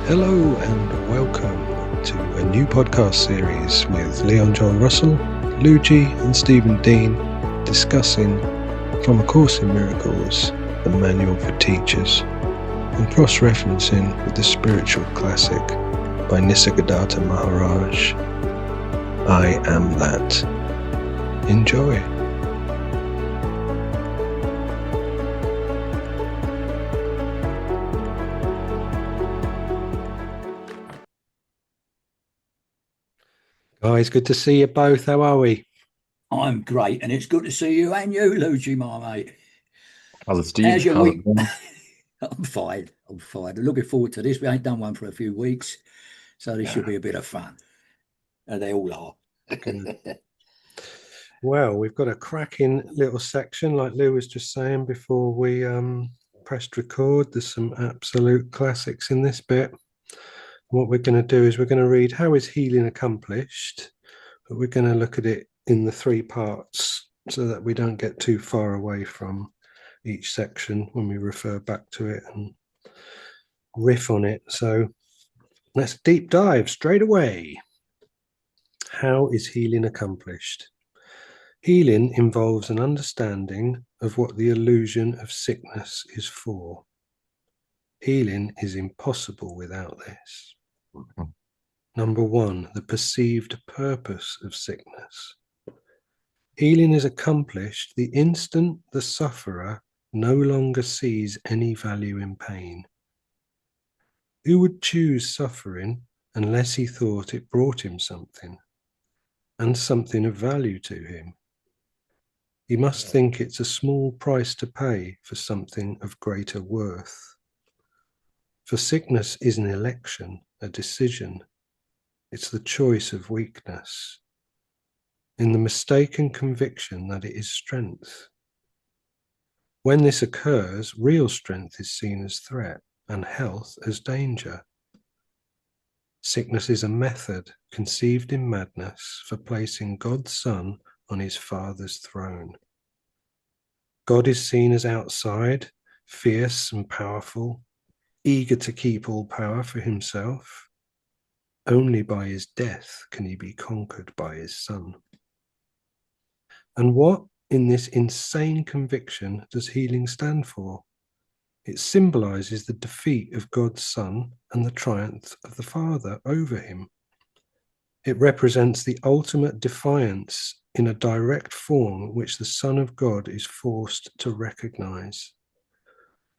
Hello and welcome to a new podcast series with Leon John Russell, Luigi and Stephen Dean discussing From A Course in Miracles, the Manual for Teachers, and cross-referencing with the spiritual classic by Nisargadatta Maharaj, I Am That. Enjoy. Guys, good to see you both. How are we? I'm great, and it's good to see you and you, Luigi, my mate. How's it, Steve? How's your How's week? it going? I'm fine. I'm fine. Looking forward to this. We ain't done one for a few weeks, so this should be a bit of fun. And they all are. Well, we've got a cracking little section, like Lou was just saying before we pressed record. There's some absolute classics in this bit. What we're going to do is we're going to read How is Healing Accomplished? But we're going to look at it in the three parts so that we don't get too far away from each section when we refer back to it and riff on it. So let's deep dive straight away. How is healing accomplished? Healing involves an understanding of what the illusion of sickness is for. Healing is impossible without this. Number one, the perceived purpose of sickness. Healing is accomplished the instant the sufferer no longer sees any value in pain. Who would choose suffering unless he thought it brought him something, and something of value to him? He must think it's a small price to pay for something of greater worth. For sickness is an election, a decision. It's the choice of weakness, in the mistaken conviction that it is strength. When this occurs, real strength is seen as threat and health as danger. Sickness is a method conceived in madness for placing God's Son on his Father's throne. God is seen as outside, fierce and powerful, eager to keep all power for himself. Only by his death can he be conquered by his Son. And what, in this insane conviction, does healing stand for? It symbolizes the defeat of God's Son and the triumph of the Father over him. It represents the ultimate defiance in a direct form which the Son of God is forced to recognize.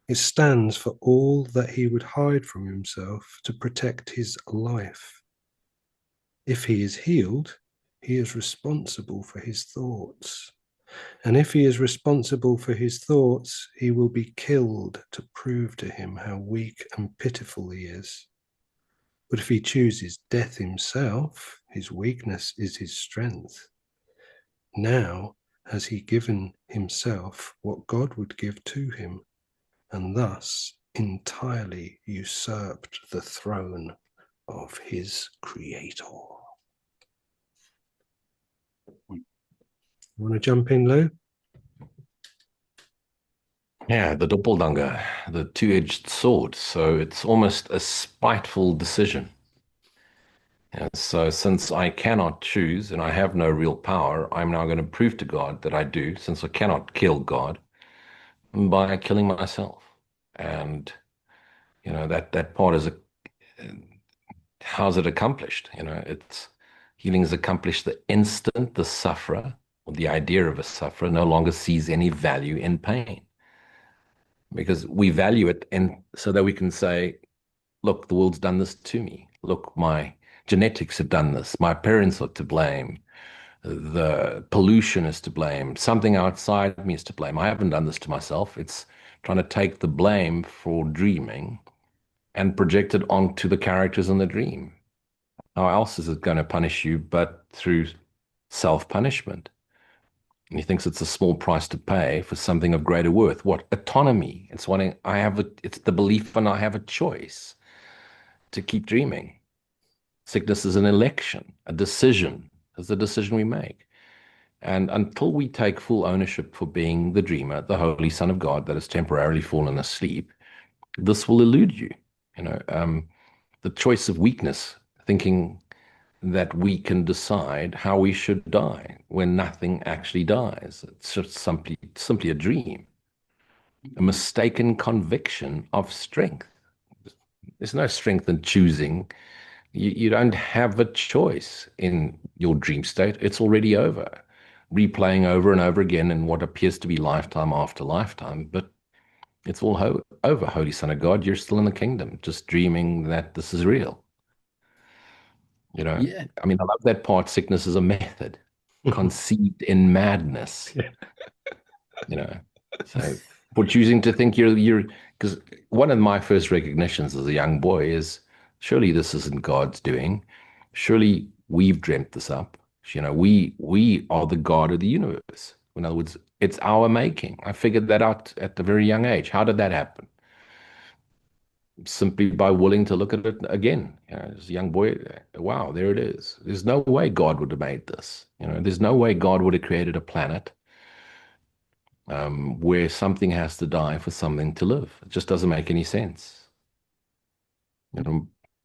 It stands for all that he would hide from himself to protect his life. If he is healed, he is responsible for his thoughts. And if he is responsible for his thoughts, he will be killed to prove to him how weak and pitiful he is. But if he chooses death himself, his weakness is his strength. Now has he given himself what God would give to him, and thus entirely usurped the throne of his Creator. Want to jump in, Lou? Yeah, the doppelganger, the two-edged sword. So it's almost a spiteful decision. And so since I cannot choose and I have no real power, I'm now going to prove to God that I do, since I cannot kill God, by killing myself. And, that part is how's it accomplished? It's healing is accomplished the instant the sufferer, or the idea of a sufferer, no longer sees any value in pain. Because we value it, and so that we can say, look, the world's done this to me. Look, my genetics have done this. My parents are to blame. The pollution is to blame. Something outside me is to blame. I haven't done this to myself. It's trying to take the blame for dreaming and project it onto the characters in the dream. How else is it going to punish you but through self-punishment? And he thinks it's a small price to pay for something of greater worth. What? Autonomy. It's the belief and I have a choice to keep dreaming. Sickness is an election, a decision. It's a decision we make. And until we take full ownership for being the dreamer, the Holy Son of God that has temporarily fallen asleep, this will elude you. the choice of weakness, thinking that we can decide how we should die when nothing actually dies. It's just simply a dream, a mistaken conviction of strength. There's no strength in choosing. You don't have a choice in your dream state. It's already over, replaying over and over again in what appears to be lifetime after lifetime. But it's all over, Holy Son of God. You're still in the kingdom, just dreaming that this is real. Yeah. I mean, I love that part. Sickness is a method conceived in madness. So for choosing to think you're, because one of my first recognitions as a young boy is surely this isn't God's doing. Surely we've dreamt this up. We are the God of the universe. In other words, it's our making. I figured that out at a very young age. How did that happen? Simply by willing to look at it again. As a young boy, wow, there it is. There's no way God would have made this. There's no way God would have created a planet where something has to die for something to live. It just doesn't make any sense.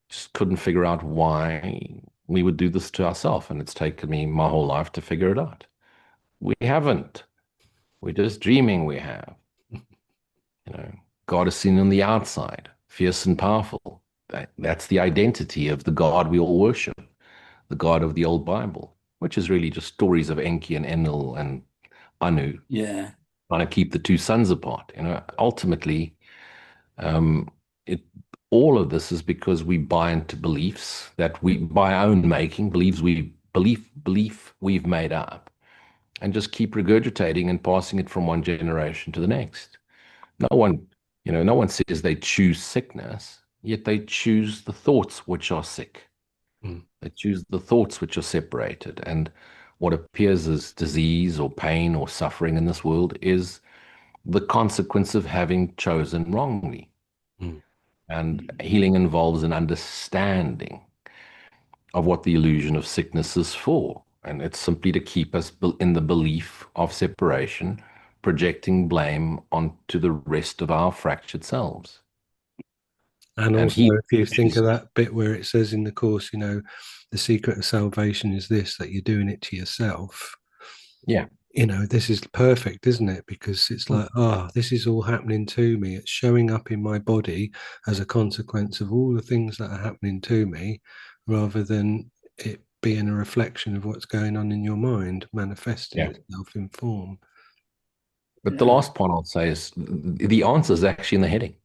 Just couldn't figure out why we would do this to ourselves, and it's taken me my whole life to figure it out. We haven't. We're just dreaming we have. God is seen on the outside, fierce and powerful. That's the identity of the God we all worship, the God of the old Bible, which is really just stories of Enki and Enlil and Anu. Yeah. Trying to keep the two suns apart. Ultimately, all of this is because we buy into beliefs that we, by our own making, belief we've made up, and just keep regurgitating and passing it from one generation to the next. No one says they choose sickness, yet they choose the thoughts which are sick. They choose the thoughts which are separated. And what appears as disease or pain or suffering in this world is the consequence of having chosen wrongly. And healing involves an understanding of what the illusion of sickness is for. And it's simply to keep us in the belief of separation, projecting blame onto the rest of our fractured selves. And also, if you think of that bit where it says in the course, the secret of salvation is this, that you're doing it to yourself. Yeah. This is perfect, isn't it? Because it's like, this is all happening to me. It's showing up in my body as a consequence of all the things that are happening to me, rather than it being a reflection of what's going on in your mind, manifesting itself in form. But the last point I'll say is the answer is actually in the heading.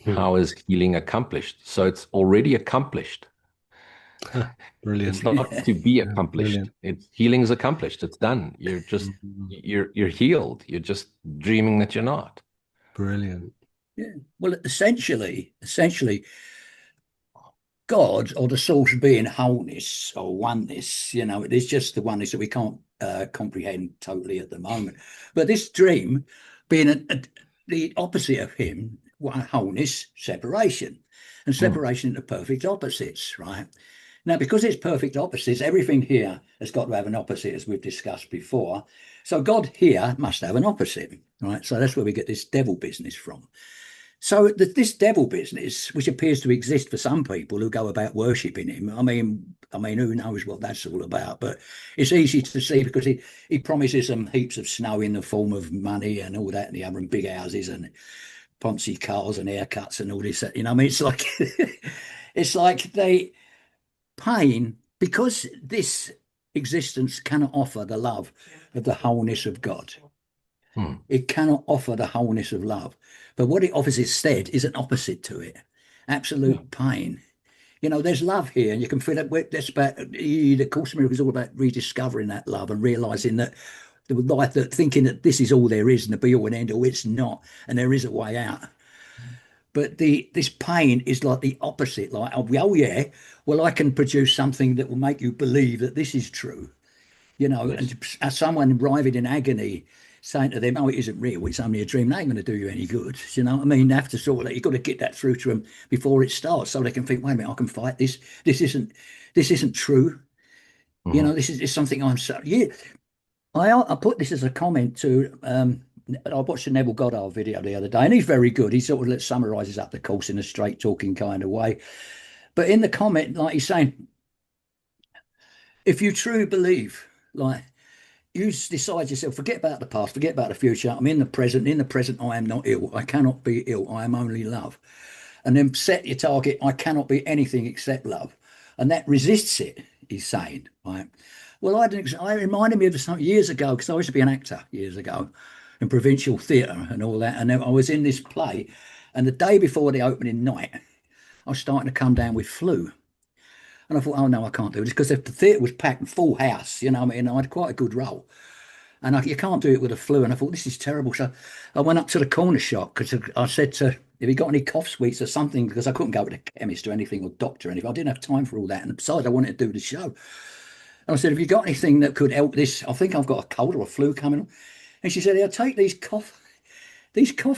How is healing accomplished? So it's already accomplished. Brilliant. It's not to be accomplished. Healing is accomplished. It's done. You're just you're healed. You're just dreaming that you're not. Brilliant. Yeah. Well, essentially, God, or the source being wholeness or oneness, it is just the oneness that we can't comprehend totally at the moment. But this dream being the opposite of him, wholeness, separation, and separation into perfect opposites, right? Now, because it's perfect opposites, everything here has got to have an opposite, as we've discussed before. So God here must have an opposite, right? So that's where we get this devil business from. So this devil business, which appears to exist for some people who go about worshipping him, I mean, who knows what that's all about? But it's easy to see because he promises them heaps of snow in the form of money and all that, and the other, and big houses and Ponzi cars and haircuts and all this. It's like it's like they pain because this existence cannot offer the love of the wholeness of God. It cannot offer the wholeness of love. But what it offers instead is an opposite to it. Absolute pain. There's love here, and you can feel it. That's about the Course in Miracles is all about rediscovering that love and realizing that the life, that thinking that this is all there is and the be all and end all, it's not, and there is a way out. But this pain is like the opposite. Like, oh yeah, well, I can produce something that will make you believe that this is true. And as someone writhing in agony, saying to them, "Oh, it isn't real. It's only a dream." That ain't going to do you any good. You know what I mean? They have to sort of you've got to get that through to them before it starts, so they can think, "Wait a minute, I can fight this. This isn't true." This is something I'm so. Yeah, I put this as a comment to. I watched a Neville Goddard video the other day, and he's very good. He sort of summarises up the course in a straight talking kind of way. But in the comment, like he's saying, if you truly believe, like you decide yourself, forget about the past, forget about the future. I'm in the present. In the present, I am not ill. I cannot be ill. I am only love. And then set your target. I cannot be anything except love. And that resists it, he's saying. Right. Well, I reminded me of something years ago, because I used to be an actor years ago in provincial theatre and all that. And then I was in this play. And the day before the opening night, I was starting to come down with flu. And I thought, oh no, I can't do this, because the theatre was packed, full house, you know what I mean? I had quite a good role. And you can't do it with a flu. And I thought, this is terrible. So I went up to the corner shop, because I said to, have you got any cough sweets or something? Because I couldn't go to the chemist or anything, or doctor or anything. I didn't have time for all that. And besides, I wanted to do the show. And I said, have you got anything that could help this? I think I've got a cold or a flu coming on. And she said, yeah, take these cough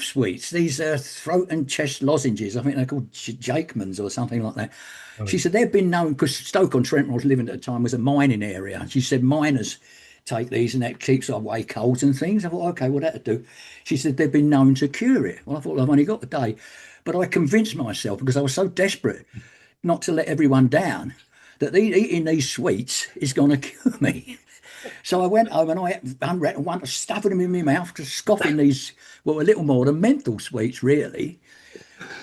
sweets, these throat and chest lozenges. I think they're called Jakeman's or something like that. Oh. She said they've been known, because Stoke-on-Trent, where I was living at the time, was a mining area. She said miners take these and that keeps away colds and things. I thought, okay, well, that'd do. She said they've been known to cure it. Well, I thought, well, I've only got a day. But I convinced myself, because I was so desperate not to let everyone down, that eating these sweets is going to cure me. So I went home and I unwrapped one, stuffing them in my mouth, just scoffing these, well, a little more than menthol sweets, really.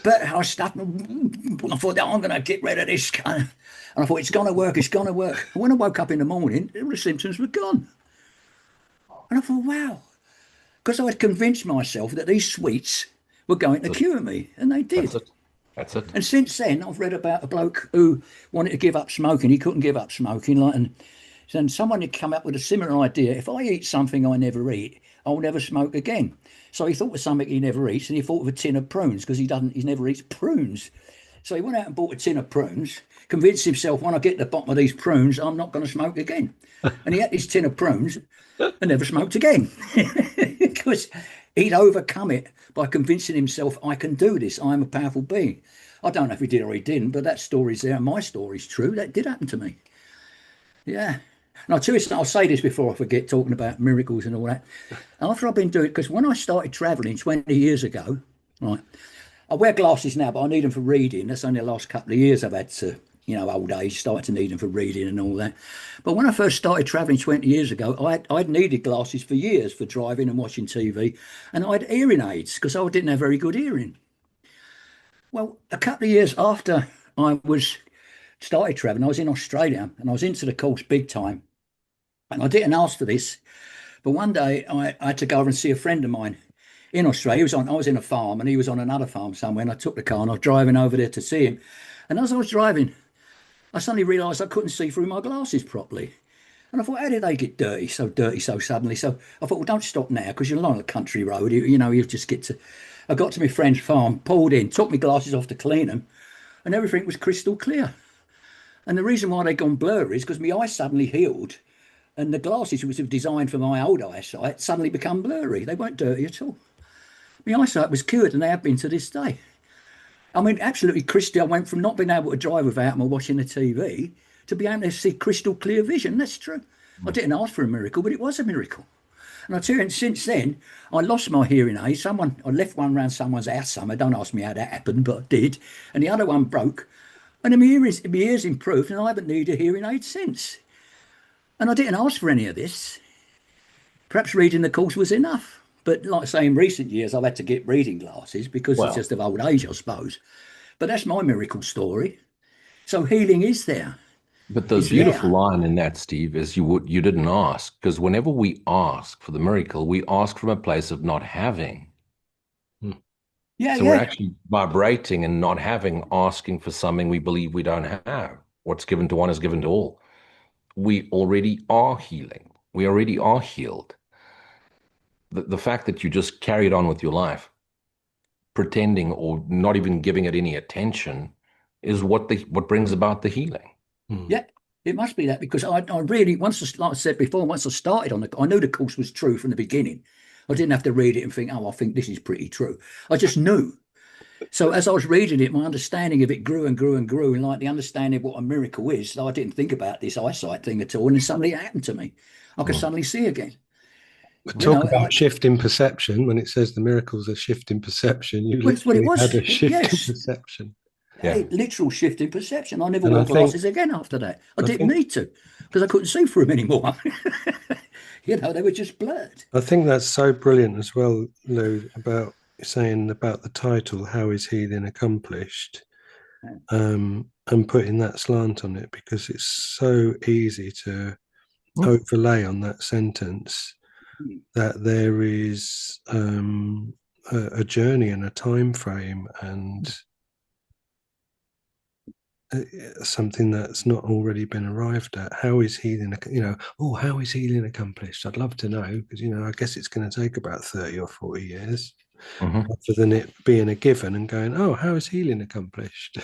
But I stuffed them. I thought, oh, I'm going to get rid of this. And I thought, it's going to work, it's going to work. And when I woke up in the morning, all the symptoms were gone. And I thought, wow. Because I had convinced myself that these sweets were going to cure me. And they did. That's it. And since then, I've read about a bloke who wanted to give up smoking. He couldn't give up smoking. And someone had come up with a similar idea. If I eat something I never eat, I'll never smoke again. So he thought of something he never eats, and he thought of a tin of prunes, because he never eats prunes. So he went out and bought a tin of prunes, convinced himself, when I get to the bottom of these prunes, I'm not going to smoke again. And he had this tin of prunes and never smoked again, because he'd overcome it by convincing himself, I can do this. I'm a powerful being. I don't know if he did or he didn't, but that story's there. My story's true. That did happen to me. Yeah. And I'll say this before I forget, talking about miracles and all that. After I've been doing it, because when I started traveling 20 years ago, right, I wear glasses now, but I need them for reading. That's only the last couple of years I've had to, old age, started to need them for reading and all that. But when I first started traveling 20 years ago, I'd needed glasses for years for driving and watching TV. And I had hearing aids, because I didn't have very good hearing. Well, a couple of years after I started traveling, I was in Australia, and I was into the course big time. And I didn't ask for this, but one day I had to go over and see a friend of mine in Australia. I was in a farm, and he was on another farm somewhere, and I took the car and I was driving over there to see him. And as I was driving, I suddenly realised I couldn't see through my glasses properly. And I thought, how did they get dirty so suddenly? So I thought, well, don't stop now, because you're along a country road. You just get to... I got to my friend's farm, pulled in, took my glasses off to clean them, and everything was crystal clear. And the reason why they'd gone blurry is because my eyes suddenly healed, and the glasses, which were designed for my old eyesight, suddenly become blurry. They weren't dirty at all. My eyesight was cured, and they have been to this day. I mean, absolutely crystal. I went from not being able to drive without them or watching the TV to be able to see crystal clear vision. That's true. I didn't ask for a miracle, but it was a miracle. And I tell you, and since then, I lost my hearing aid. I left one around someone's house somewhere. Don't ask me how that happened, but I did. And the other one broke. And my ears improved, and I haven't needed a hearing aid since. And I didn't ask for any of this. Perhaps reading the course was enough. But like I say, in recent years, I've had to get reading glasses because it's just of old age, I suppose. But that's my miracle story. So healing is there. But the beautiful line in that, Steve, is you didn't ask, because whenever we ask for the miracle, we ask from a place of not having. So we're actually vibrating and not having, asking for something we believe we don't have. What's given to one is given to all. We already are healing. We already are healed. The fact that you just carried on with your life, pretending or not even giving it any attention, is what brings about the healing. Yeah, it must be that, because I really, like I said before, once I started I knew the course was true from the beginning. I didn't have to read it and think, oh, I think this is pretty true. I just knew. So as I was reading it, my understanding of it grew and grew and grew, and like the understanding of what a miracle is. So I didn't think about this eyesight thing at all, and then suddenly it happened to me. I could suddenly see again. Talk about shift in perception. When it says the miracle's a shift in perception, you literally had a shift in perception. Yeah. Literal shift in perception. I never And I wore think- glasses again after that. I didn't need to because I couldn't see through them anymore. You know, they were just blurred. I think that's so brilliant as well, Lou, about saying about the title, How is Healing Accomplished? And putting that slant on it, because it's so easy to overlay on that sentence that there is a journey and a time frame and something that's not already been arrived at. How is healing, how is healing accomplished? I'd love to know, because, I guess it's going to take about 30 or 40 years rather than it being a given and going, oh, how is healing accomplished?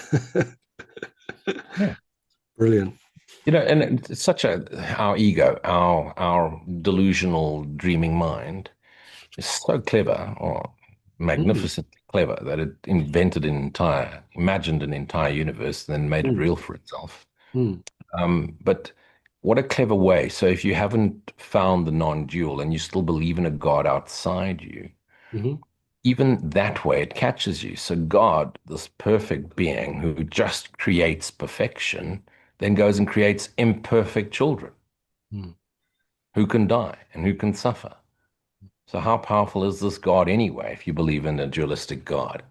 Yeah. Brilliant. And it's such our ego, our delusional dreaming mind is so clever, or magnificently clever, that it imagined an entire universe, and then made it real for itself. But what a clever way. So if you haven't found the non-dual and you still believe in a God outside you, even that way it catches you. So God, this perfect being who just creates perfection, then goes and creates imperfect children who can die and who can suffer. So how powerful is this God anyway, if you believe in a dualistic God?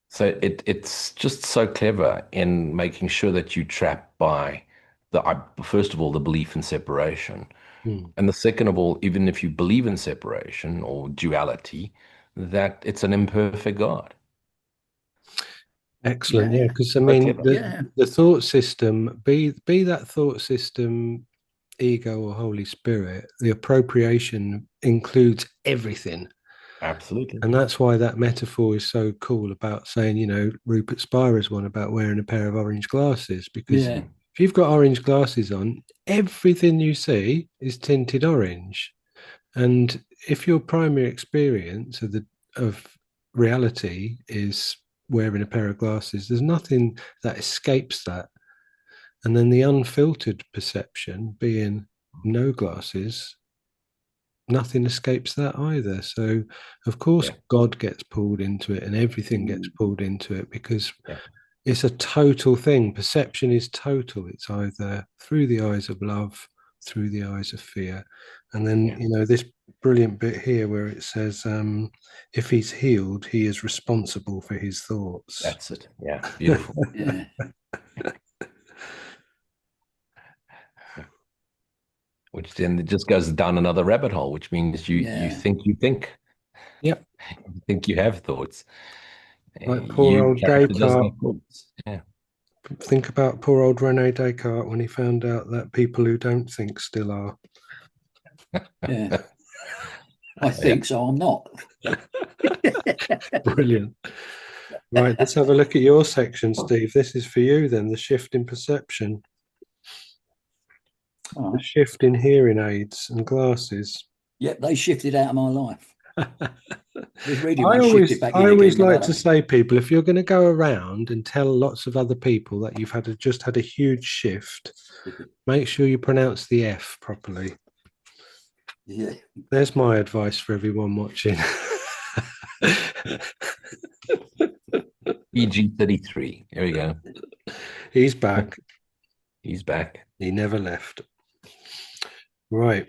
So it's just so clever in making sure that you trap by first of all, the belief in separation. And the second of all, even if you believe in separation or duality, that it's an imperfect God. Excellent. Yeah, because I So mean, clever. the thought system, be that thought system, ego or Holy Spirit, the appropriation includes everything. Absolutely. And that's why that metaphor is so cool about saying, Rupert Spira's one about wearing a pair of orange glasses, because if you've got orange glasses on, everything you see is tinted orange. And if your primary experience of reality is wearing a pair of glasses, there's nothing that escapes that. And then the unfiltered perception being no glasses, nothing escapes that either. So of course God gets pulled into it, and everything gets pulled into it, because it's a total thing. Perception is total. It's either through the eyes of love, through the eyes of fear. And then this brilliant bit here where it says, if he's healed, he is responsible for his thoughts. That's it. Yeah, beautiful. Which then it just goes down another rabbit hole, which means you think you think. Yep. You think you have thoughts. Like poor old Descartes. Yeah. Think about poor old Rene Descartes when he found out that people who don't think still are. Yeah. I think so, I'm not. Brilliant. Right, let's have a look at your section, Steve. This is for you then, the shift in perception. The shift in hearing aids and glasses. Yep, they shifted out of my life. I always like to say, people, if you're going to go around and tell lots of other people that you've just had a huge shift, make sure you pronounce the F properly. Yeah. There's my advice for everyone watching. EG33. Here we go. He's back. He's back. He never left. Right.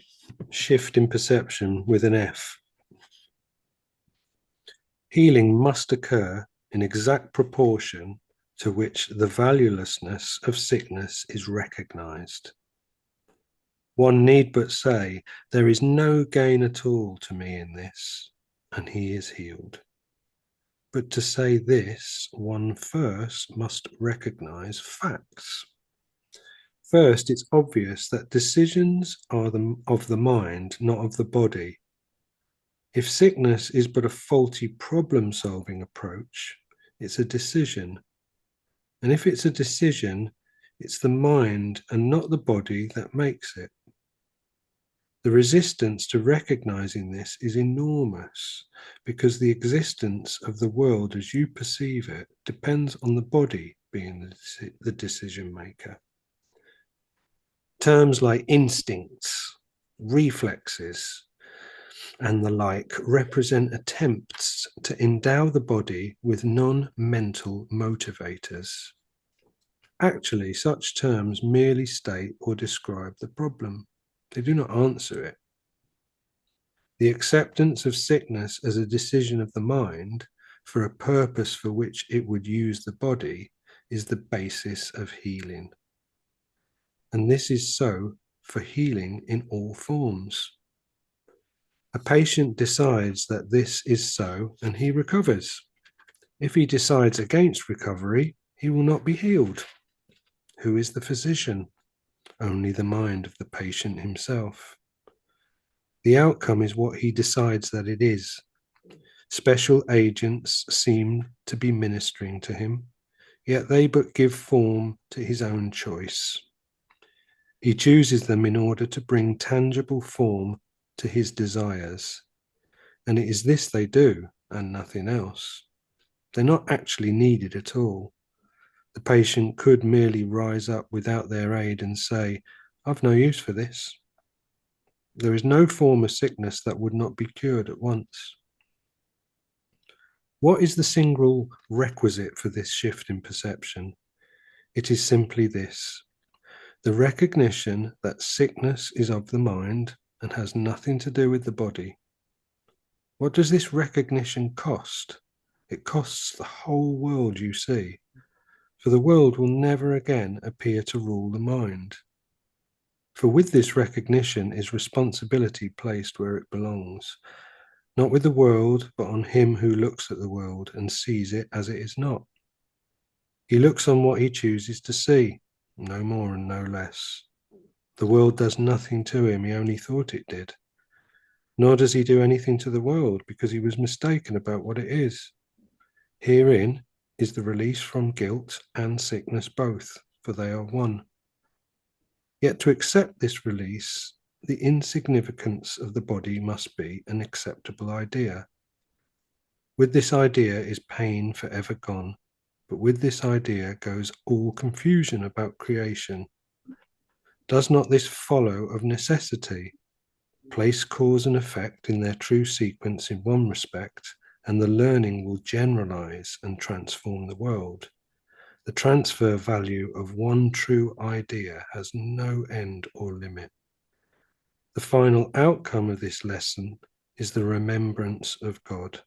Shift in perception with an F. Healing must occur in exact proportion to which the valuelessness of sickness is recognized. One need but say, there is no gain at all to me in this, and he is healed. But to say this, one first must recognize facts. First, it's obvious that decisions are of the mind, not of the body. If sickness is but a faulty problem-solving approach, it's a decision. And if it's a decision, it's the mind and not the body that makes it. The resistance to recognizing this is enormous, because the existence of the world as you perceive it depends on the body being the decision maker. Terms like instincts, reflexes, and the like represent attempts is to endow the body with non-mental motivators. Actually, such terms merely state or describe the problem. They do not answer it. The acceptance of sickness as a decision of the mind for a purpose for which it would use the body is the basis of healing. And this is so for healing in all forms. A patient decides that this is so and he recovers. If he decides against recovery, he will not be healed. Who is the physician? Only the mind of the patient himself. The outcome is what he decides that it is. Special agents seem to be ministering to him, yet they but give form to his own choice. He chooses them in order to bring tangible form to his desires, and it is this they do and nothing else. They're not actually needed at all. The patient could merely rise up without their aid and say, "I've no use for this." There is no form of sickness that would not be cured at once. What is the single requisite for this shift in perception? It is simply this: the recognition that sickness is of the mind and has nothing to do with the body. What does this recognition cost? It costs the whole world you see, for the world will never again appear to rule the mind. For with this recognition is responsibility placed where it belongs, not with the world, but on him who looks at the world and sees it as it is not. He looks on what he chooses to see, no more and no less. The world does nothing to him, he only thought it did. Nor does he do anything to the world, because he was mistaken about what it is. Herein is the release from guilt and sickness both, for they are one. Yet to accept this release, the insignificance of the body must be an acceptable idea. With this idea is pain forever gone, but with this idea goes all confusion about creation. Does not this follow of necessity? Place cause and effect in their true sequence in one respect, and the learning will generalize and transform the world. The transfer value of one true idea has no end or limit. The final outcome of this lesson is the remembrance of God.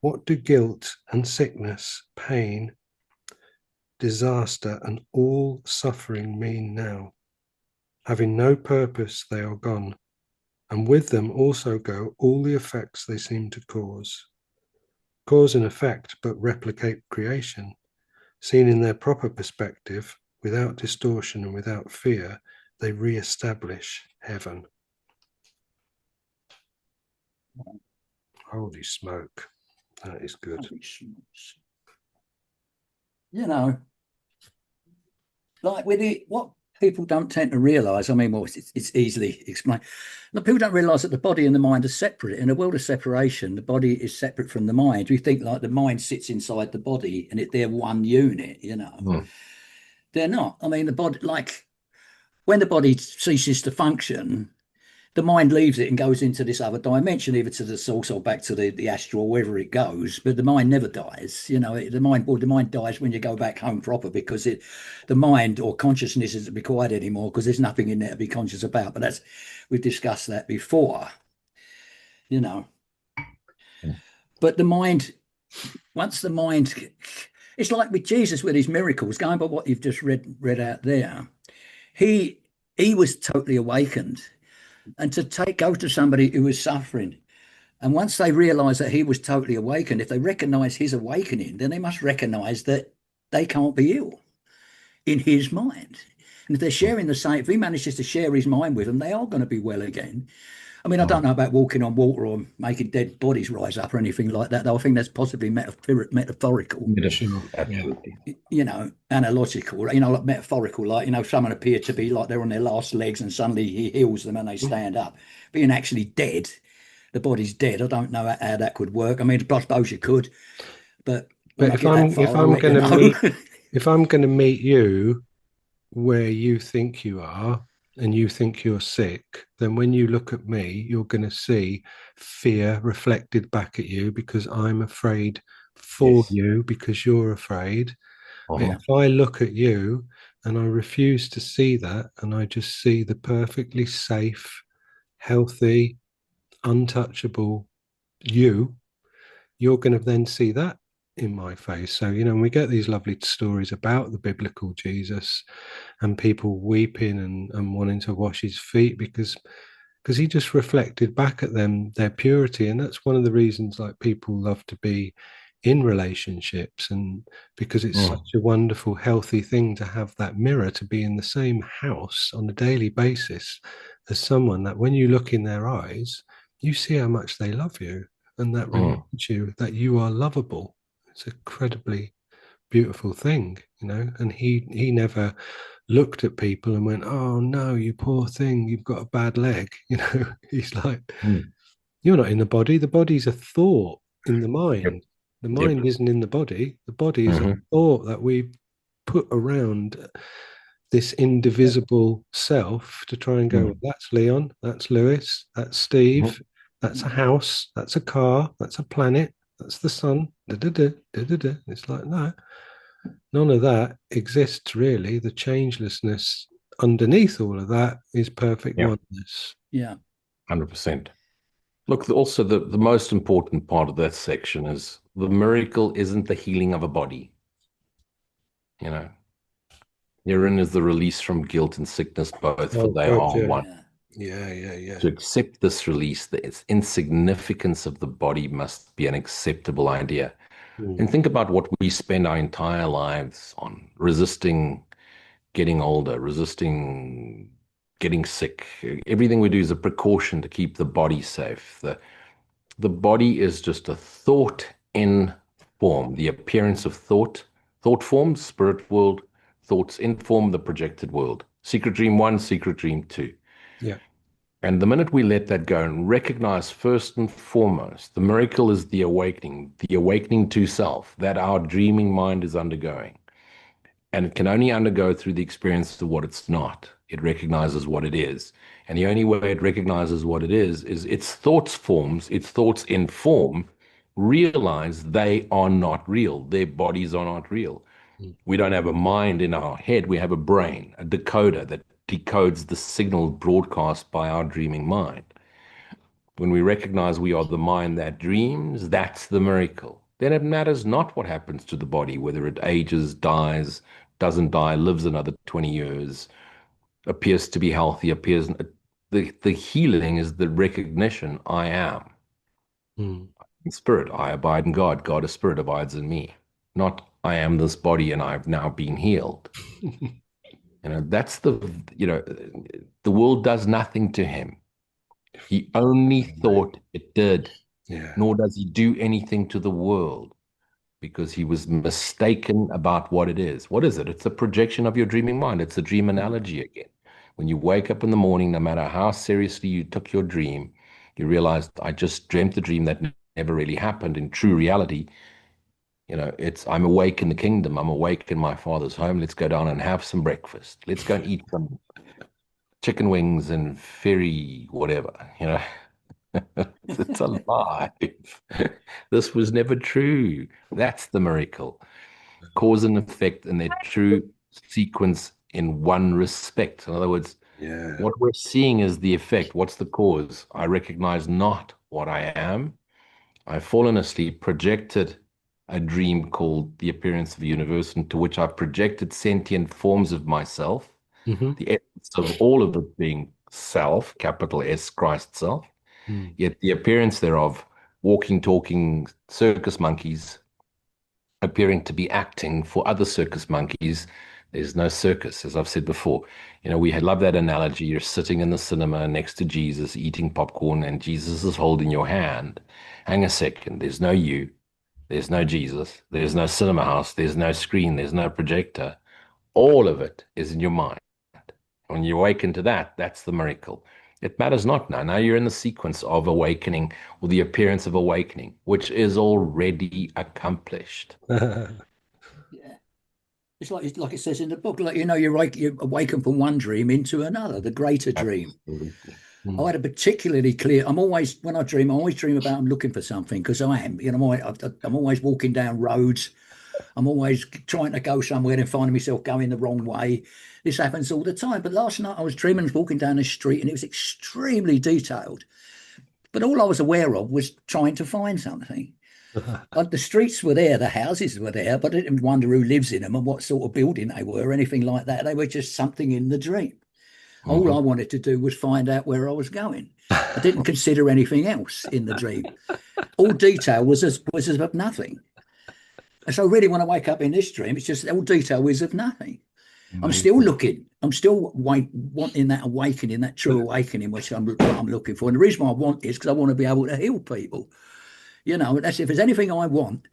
What do guilt and sickness, pain, disaster, and all suffering mean now? Having no purpose, they are gone, and with them also go all the effects they seem to cause. Cause and effect but replicate creation. Seen in their proper perspective, without distortion and without fear, they re-establish heaven. Holy smoke, that is good. You know, like with it, what people don't tend to realise, I mean, well, it's easily explained. But people don't realise that the body and the mind are separate. In a world of separation, the body is separate from the mind. We think like the mind sits inside the body and they're one unit, you know. Mm. They're not. I mean, the body, like when the body ceases to function, the mind leaves it and goes into this other dimension, either to the source or back to the astral, wherever it goes. But the mind never dies. You know, the mind dies when you go back home proper, because the mind or consciousness isn't required anymore, because there's nothing in there to be conscious about. But we've discussed that before, you know. Mm. But the mind, once the mind, it's like with Jesus with his miracles, going by what you've just read out there. He was totally awakened. And to go to somebody who was suffering, and once they realize that he was totally awakened, if they recognize his awakening, then they must recognize that they can't be ill in his mind. And if they're sharing the same, if he manages to share his mind with them, they are going to be well again. I mean, I don't know about walking on water or making dead bodies rise up or anything like that, though I think that's possibly metaphorical. Absolutely. You know, analogical, you know, like metaphorical, like, you know, someone appeared to be like they're on their last legs and suddenly he heals them and they stand up. Being actually dead, the body's dead. I don't know how that could work. I mean, I suppose you could, but if I'm going to meet you where you think you are, and you think you're sick, then when you look at me, you're going to see fear reflected back at you because I'm afraid for Yes. you because you're afraid. But Yeah. Uh-huh. if I look at you and I refuse to see that, and I just see the perfectly safe, healthy, untouchable you, you're going to then see that in my face. So, and we get these lovely stories about the biblical Jesus and people weeping and wanting to wash his feet because he just reflected back at them their purity. And that's one of the reasons like people love to be in relationships, and because it's Mm. such a wonderful healthy thing to have that mirror, to be in the same house on a daily basis as someone that when you look in their eyes you see how much they love you, and that Mm. reminds you that you are lovable. It's an incredibly beautiful thing, and he never looked at people and went, "Oh no, you poor thing, you've got a bad leg." He's like, Mm. "You're not in the body. The body's a thought in the Yep. mind. The Yep. mind isn't in the body. The body is a Hmm. thought that we put around this indivisible self to try and go, well, Mm. that's Leon, that's Lewis, that's Steve, that's a house, that's a car, that's a planet, that's the sun." Da, da, da, da, da, da. It's like, no, none of that exists really. The changelessness underneath all of that is perfect Yeah, oneness. Yeah. 100%. Look, also the most important part of that section is the miracle isn't the healing of a body. You know, herein is the release from guilt and sickness both, for Oh they God, are yeah, one. Yeah. yeah, yeah, yeah. To accept this release, the its insignificance of the body must be an acceptable idea. Mm, And think about what we spend our entire lives on: resisting getting older, resisting getting sick. Everything we do is a precaution to keep the body safe. The body is just a thought in form, the appearance of thought. Thought forms, spirit world, thoughts inform the projected world. Secret dream one, secret dream two. yeah. And the minute we let that go and recognize first and foremost, the miracle is the awakening to self that our dreaming mind is undergoing. And it can only undergo through the experience of what it's not. It recognizes what it is. And the only way it recognizes what it is its thoughts forms, its thoughts in form, realize they are not real. Their bodies are not real. Mm, We don't have a mind in our head. We have a brain, a decoder that decodes the signal broadcast by our dreaming mind. When we recognize we are the mind that dreams, that's the miracle. Then it matters not what happens to the body, whether it ages, dies, doesn't die, lives another 20 years, appears to be healthy, appears. The healing is the recognition I am. mm. In spirit, I abide in God. God is spirit, abides in me. Not I am this body and I've now been healed. That's the world does nothing to him. He only thought it did, Yeah. nor does he do anything to the world because he was mistaken about what it is. What is it? It's a projection of your dreaming mind. It's a dream analogy again. When you wake up in the morning, no matter how seriously you took your dream, you realize, I just dreamt a dream that never really happened. In true reality, it's I'm awake in the kingdom. I'm awake in my father's home. Let's go down and have some breakfast. Let's go and eat some chicken wings and fairy whatever. It's alive. This was never true. That's the miracle. Cause and effect in their true sequence in one respect. In other words, Yeah. what we're seeing is the effect. What's the cause? I recognize not what I am. I've fallen asleep, projected a dream called the appearance of a universe, into which I've projected sentient forms of myself, Hmm. the essence of all of it being self, capital S, Christ self, Mm. yet the appearance thereof, walking, talking circus monkeys appearing to be acting for other circus monkeys. There's no circus, as I've said before. We had love that analogy. You're sitting in the cinema next to Jesus, eating popcorn, and Jesus is holding your hand. Hang a second. There's no you. There's no Jesus. There's no cinema house. There's no screen. There's no projector. All of it is in your mind. When you awaken to that, that's the miracle. It matters not now. Now you're in the sequence of awakening or the appearance of awakening, which is already accomplished. Yeah. It's like it says in the book, like, you know, you awaken from one dream into another, the greater dream. Absolutely. I had a particularly clear. I'm always, when I dream, I always dream about I'm looking for something, because I am. You know, I'm always walking down roads. I'm always trying to go somewhere and finding myself going the wrong way. This happens all the time. But last night I was dreaming, I was walking down the street, and it was extremely detailed. But all I was aware of was trying to find something. The streets were there, the houses were there, but I didn't wonder who lives in them and what sort of building they were, or anything like that. They were just something in the dream. All I wanted to do was find out where I was going. I didn't consider anything else in the dream. All detail was as of nothing. And so really, when I wake up in this dream, it's just all detail is of nothing. I'm still looking. I'm still wanting that awakening, that true awakening, which I'm looking for. And the reason why I want is because I want to be able to heal people. You know, that's, if there's anything I want,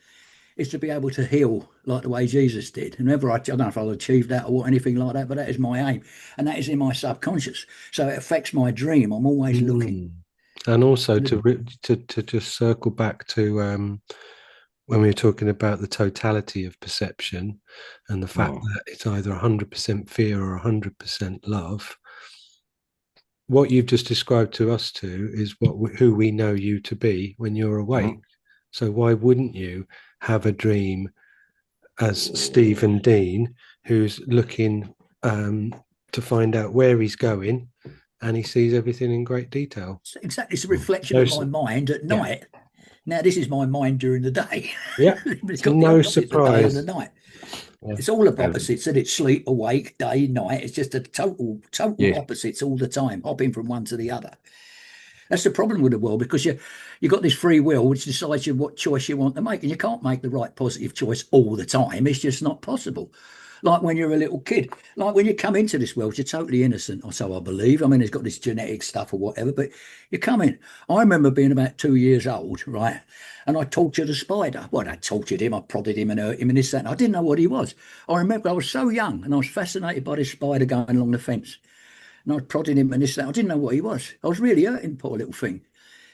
is to be able to heal like the way Jesus did. And whenever I don't know if I'll achieve that or anything like that, but that is my aim, and that is in my subconscious. So it affects my dream. I'm always looking. And also to just circle back to when we were talking about the totality of perception and the fact that it's either 100% fear or 100% love. What you've just described to us two is who we know you to be when you're awake. So why wouldn't you have a dream as Stephen Dean, who's looking to find out where he's going, and he sees everything in great detail? Exactly. It's a reflection of my mind at night. Now, this is my mind during the day. Yeah. It's got no the surprise. the night. Yeah. It's all of opposites, and it's sleep, awake, day, night. It's just a total opposites all the time, hopping from one to the other. That's the problem with the world, because you got this free will which decides what choice you want to make, and you can't make the right positive choice all the time. It's just not possible. Like when you're a little kid, like when you come into this world, you're totally innocent, or so I believe. I mean, it's got this genetic stuff or whatever, but you come in. I remember being about 2 years old, right? And I tortured a spider. Well, I tortured him, I prodded him and hurt him and this, that. And I didn't know what he was. I remember I was so young and I was fascinated by this spider going along the fence. And I was prodding him and this, that. I didn't know what he was. I was really hurting, poor little thing.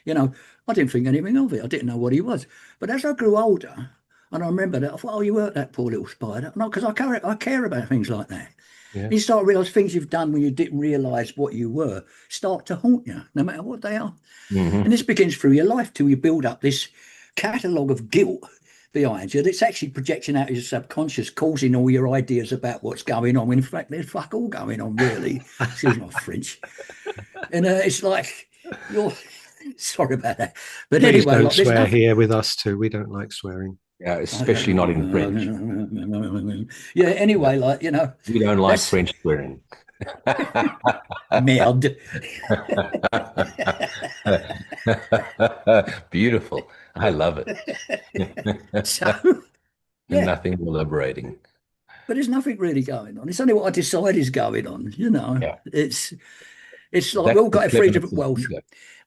You know, I didn't think anything of it. I didn't know what he was. But as I grew older, and I remember that, I thought, oh, you hurt that poor little spider. No, because I care about things like that. Yeah. You start to realise things you've done when you didn't realise what you were start to haunt you, no matter what they are. And this begins through your life till you build up this catalogue of guilt behind you that's actually projecting out your subconscious, causing all your ideas about what's going on, when in fact there's fuck all going on, really. Excuse my French. And it's like, you're sorry about that. But please anyway, don't swear here with us too. We don't like swearing. Yeah, especially not in French. Yeah, anyway, like, you know. We don't like French swearing. Merde. Beautiful. I love it. So, nothing liberating. But there's nothing really going on. It's only what I decide is going on, you know. Yeah. It's like we've all got three different worlds.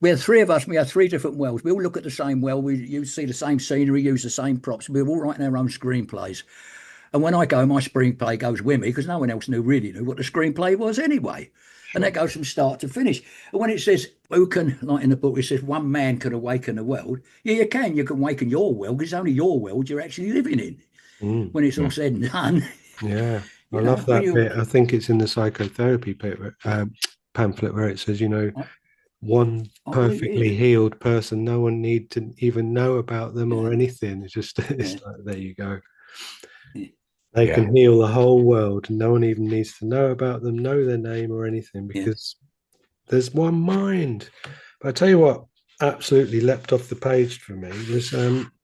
We have three of us, we have three different worlds. We all look at the same well, you see the same scenery, use the same props. We're all writing our own screenplays. And when I go, my screenplay goes with me, because no one else really knew what the screenplay was anyway. And that goes from start to finish. And when it says, who can, like in the book, it says one man can awaken the world. Yeah, you can. You can awaken your world, because it's only your world you're actually living in. When it's all said and done. Yeah, I love that bit. I think it's in the psychotherapy pamphlet where it says, you know, one perfectly healed person, no one need to even know about them or anything. It's just, it's like, there you go. They can heal the whole world, and no one even needs to know about them, know their name or anything, because there's one mind. But I tell you what absolutely leapt off the page for me was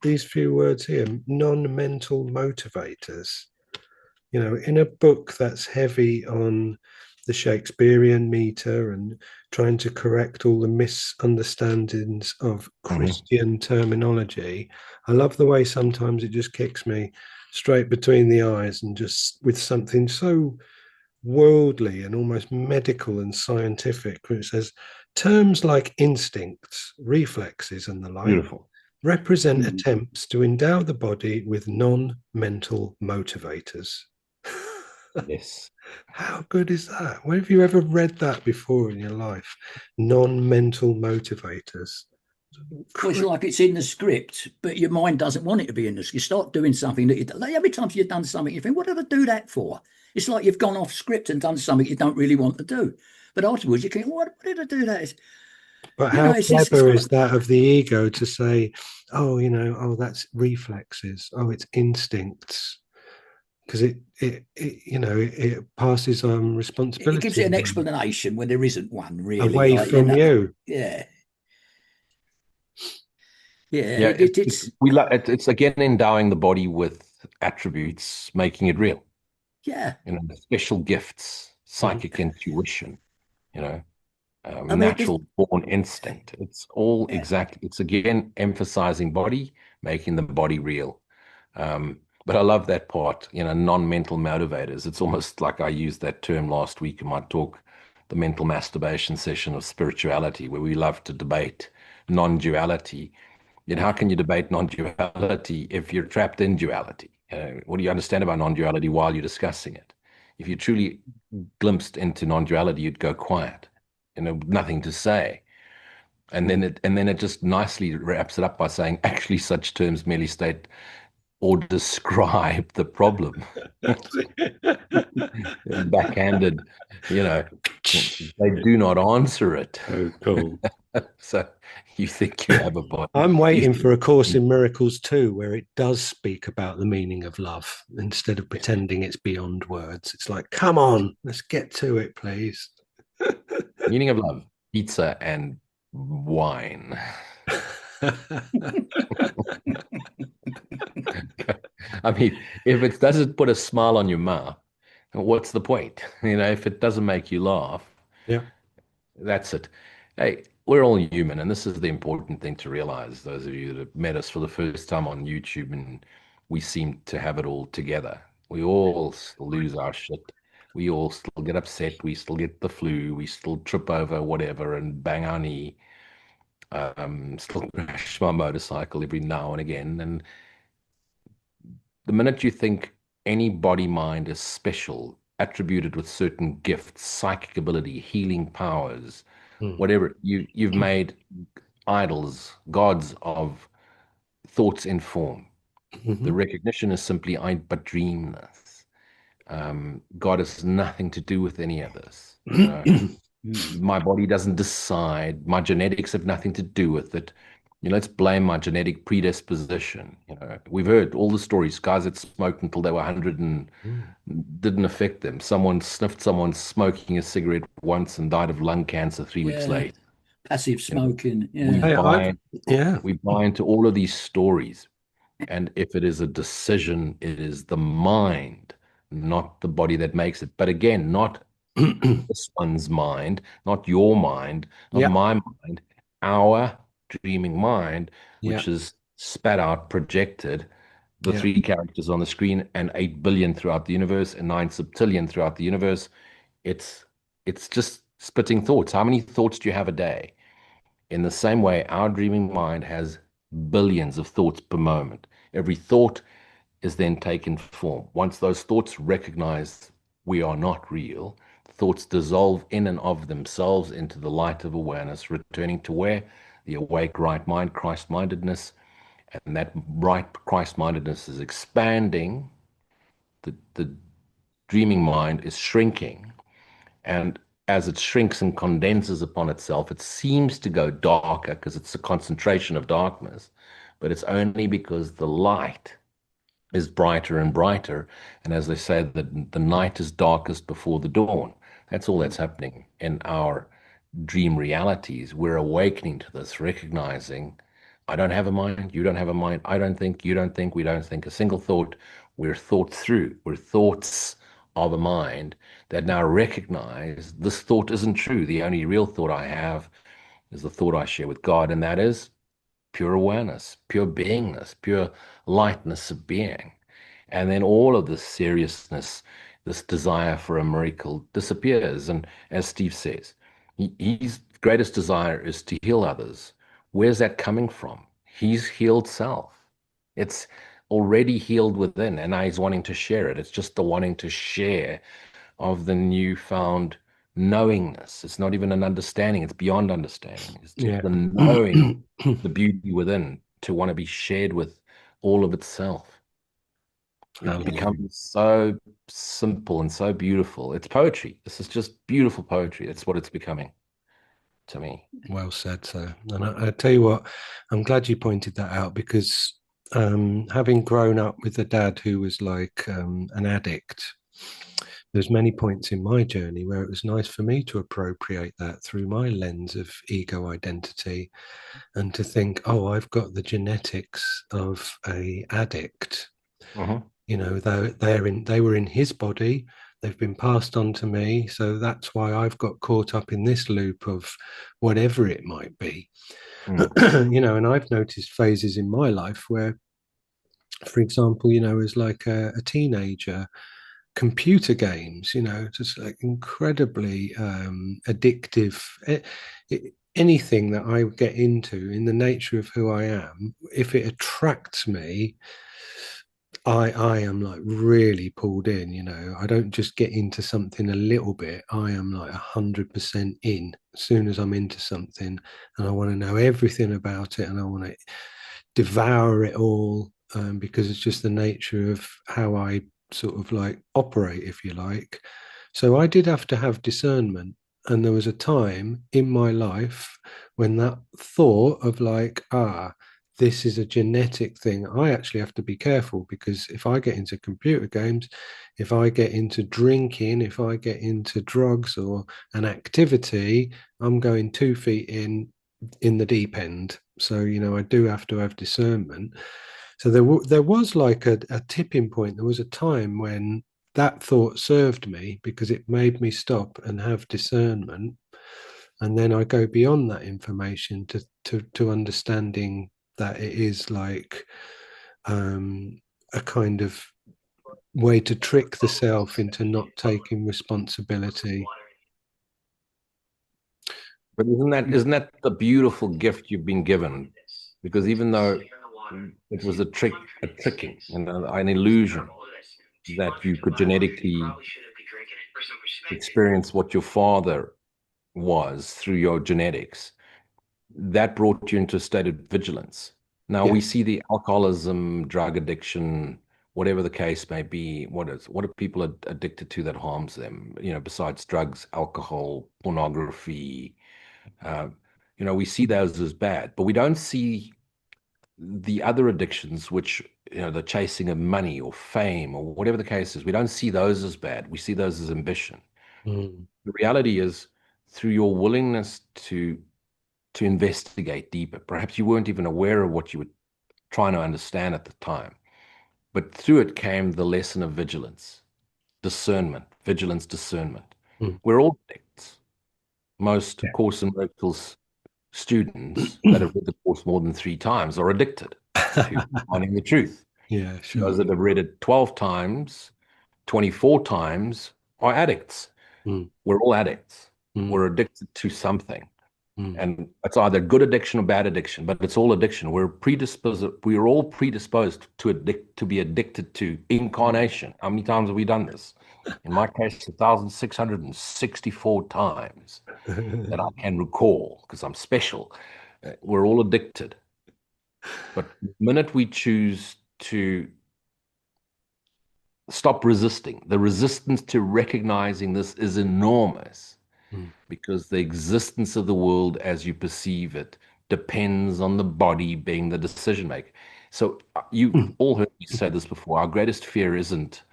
these few words here: non-mental motivators. You know, in a book that's heavy on the Shakespearean meter and trying to correct all the misunderstandings of Christian terminology, I love the way sometimes it just kicks me straight between the eyes, and just with something so worldly and almost medical and scientific, where it says terms like instincts, reflexes and the like represent attempts to endow the body with non-mental motivators. Yes. How good is that? Where have you ever read that before in your life? Non-mental motivators. Well, it's like it's in the script, but your mind doesn't want it to be in the script. You start doing something that like every time you've done something, you think, what did I do that for? It's like you've gone off script and done something you don't really want to do. But afterwards, you think, what did I do that? But You know, how it's clever got is that of the ego to say, oh, oh, that's reflexes, oh, it's instincts, because it passes on it gives it responsibility an explanation when there isn't one, really. away Like, you from know, you. yeah, yeah. Yeah, It's it's again endowing the body with attributes, making it real. yeah. Special gifts, Mhm. psychic intuition, you know, I mean, this, natural born instinct. It's all yeah, exactly, it's again emphasizing body, making the body real. But I love that part, non-mental motivators. It's almost like I used that term last week in my talk, the mental masturbation session of spirituality, where we love to debate non-duality. Yet how can you debate non-duality if you're trapped in duality? What do you understand about non-duality while you're discussing it? If you truly glimpsed into non-duality, you'd go quiet, nothing to say. And then it just nicely wraps it up by saying, actually, such terms merely state or describe the problem. Backhanded, they do not answer it. Oh, cool. So you think you have a body. I'm waiting You for A Course in Miracles too, where it does speak about the meaning of love instead of pretending it's beyond words. It's like, come on, let's get to it, please. Meaning of love, pizza and wine. I mean, if it doesn't put a smile on your mouth, what's the point? If it doesn't make you laugh, Yeah. that's it. Hey, we're all human, and this is the important thing to realize. Those of you that have met us for the first time on YouTube, and we seem to have it all together. We all still lose our shit. We all still get upset. We still get the flu. We still trip over whatever and bang our knee. Still crash my motorcycle every now and again. And the minute you think any body mind is special, attributed with certain gifts, psychic ability, healing powers, Mm. whatever, you've made idols, gods of thoughts in form. The Mhm. recognition is simply, I but dream this. God has nothing to do with any of this. My body doesn't decide. My genetics have nothing to do with it. Let's blame my genetic predisposition. We've heard all the stories, guys that smoked until they were 100 and Mm. didn't affect them. Someone sniffed someone smoking a cigarette once and died of lung cancer 3 weeks yeah. later. Passive You know, smoking. we Yeah, Hey, buy yeah. we buy into all of these stories. And if it is a decision, it is the mind, not the body that makes it. But again, not this one's mind, not your mind, not Yeah. my mind, our dreaming mind, Yeah. which is spat out, projected, the Yeah. three characters on the screen, and 8 billion throughout the universe, and 9 septillion throughout the universe. It's it's just spitting thoughts. How many thoughts do you have a day? In the same way, our dreaming mind has billions of thoughts per moment. Every thought is then taken form. Once those thoughts recognize we are not real, thoughts dissolve in and of themselves into the light of awareness, returning to where? The awake right mind, Christ mindedness. And that right Christ mindedness is expanding. The dreaming mind is shrinking. And as it shrinks and condenses upon itself, it seems to go darker because it's a concentration of darkness. But it's only because the light is brighter and brighter. And as they say, the night is darkest before the dawn. That's all that's happening in our dream realities. We're awakening to this, recognizing I don't have a mind, you don't have a mind, I don't think, you don't think, we don't think a single thought. We're thought through, we're thoughts of a mind that now recognize this thought isn't true. The only real thought I have is the thought I share with God, and that is pure awareness, pure beingness, pure lightness of being. And then all of this seriousness, this desire for a miracle disappears. And as Steve says, his greatest desire is to heal others. Where's that coming from? He's healed self. It's already healed within, and now he's wanting to share it. It's just the wanting to share of the newfound knowingness. It's not even an understanding. It's beyond understanding. It's just Yeah. the knowing, the beauty within to want to be shared with all of itself. It Hallelujah. becomes so simple and so beautiful. It's poetry. This is just beautiful poetry. That's what it's becoming to me. Well said, sir. And I tell you what, I'm glad you pointed that out because having grown up with a dad who was like an addict, there's many points in my journey where it was nice for me to appropriate that through my lens of ego identity and to think, oh, I've got the genetics of a addict. You know, they were in his body, they've been passed on to me, so that's why I've got caught up in this loop of whatever it might be. You know, and I've noticed phases in my life where, for example, you know, as like a teenager, computer games, you know, just like incredibly addictive. Anything that I get into in the nature of who I am, if it attracts me, I am like really pulled in, you know. I don't just get into something a little bit. I am like 100% in as soon as I'm into something, and I want to know everything about it, and I want to devour it all because it's just the nature of how I sort of like operate, if you like. So I did have to have discernment, and there was a time in my life when that thought of like, this is a genetic thing. I actually have to be careful because if I get into computer games, if I get into drinking, if I get into drugs or an activity, I'm going 2 feet in the deep end. So, you know, I do have to have discernment. So there was like a tipping point. There was a time when that thought served me because it made me stop and have discernment. And then I go beyond that information to understanding that it is like a kind of way to trick the self into not taking responsibility. But isn't that the beautiful gift you've been given? Because even though it was a tricking and an illusion that you could genetically experience what your father was through your genetics, that brought you into a state of vigilance. Now we Yes. see the alcoholism, drug addiction, whatever the case may be. What are people addicted to that harms them? You know, besides drugs, alcohol, pornography. Uh, you know, we see those as bad, but we don't see the other addictions, which, you know, the chasing of money or fame or whatever the case is. We don't see those as bad. We see those as ambition. Mm. The reality is, through your willingness to investigate deeper. Perhaps you weren't even aware of what you were trying to understand at the time, but through it came the lesson of vigilance, discernment, vigilance, discernment. Mm. We're all addicts. Most Yeah. Course in Miracles students that have read the course more than 3 times are addicted to finding the truth. Yeah, Those sure. that have read it 12 times, 24 times are addicts. Mm. We're all addicts. Mm. We're addicted to something. Mm. And it's either good addiction or bad addiction, but it's all addiction. We are all predisposed to be addicted to incarnation. How many times have we done this? In my case, 1,664 times that I can recall, because I'm special. We're all addicted. But the minute we choose to stop resisting, the resistance to recognizing this is enormous. Because the existence of the world as you perceive it depends on the body being the decision maker. So you've all heard me say this before. Our greatest fear isn't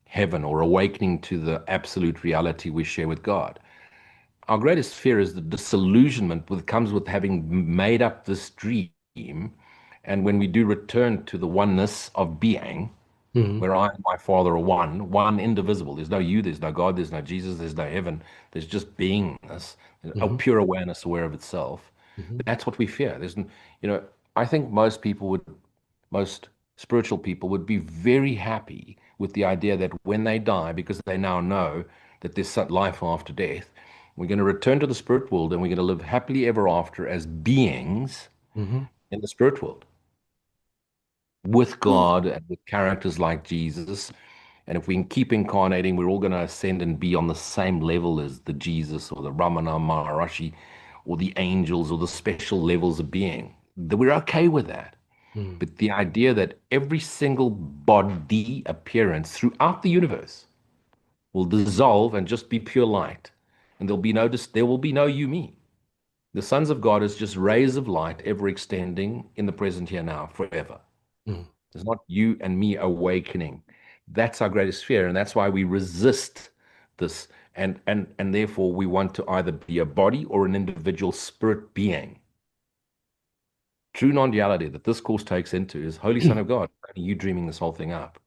heaven or awakening to the absolute reality we share with God. Our greatest fear is the disillusionment that comes with having made up this dream. And when we do return to the oneness of being, where I and my Father are one indivisible. There's no you, there's no God, there's no Jesus, there's no heaven. There's just beingness, a pure awareness aware of itself. That's what we fear. You know, I think most spiritual people would be very happy with the idea that when they die, because they now know that there's life after death, we're going to return to the spirit world and we're going to live happily ever after as beings in the spirit world with God and with characters like Jesus And if we can keep incarnating, we're all going to ascend and be on the same level as the Jesus or the Ramana Maharishi or the angels or the special levels of being. We're okay with that. Mm. But the idea that every single body appearance throughout the universe will dissolve and just be pure light, and there will be no you, me. The sons of God is just rays of light ever extending in the present here now forever. Mm. It's not you and me awakening. That's our greatest fear, and that's why we resist this, and therefore we want to either be a body or an individual spirit being. True non-duality that this course takes into is Holy Son of God, only you dreaming this whole thing up.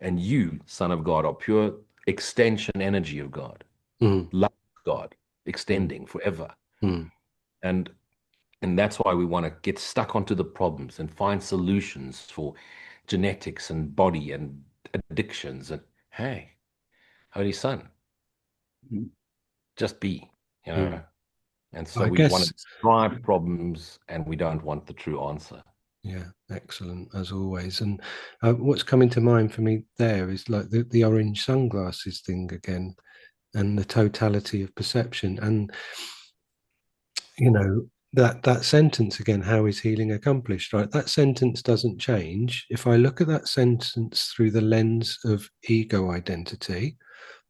And you, Son of God, are pure extension energy of God. Mm. Love of God, extending forever. Mm. And that's why we want to get stuck onto the problems and find solutions for genetics and body and addictions. And hey, Holy Son, Mm. just be, you know. And so I we want guess, to describe problems and we don't want the true answer. yeah, excellent as always. And what's coming to mind for me there is like the orange sunglasses thing again, and the totality of perception. And you know, that sentence again, how is healing accomplished, right? That sentence doesn't change. If I look at that sentence through the lens of ego identity,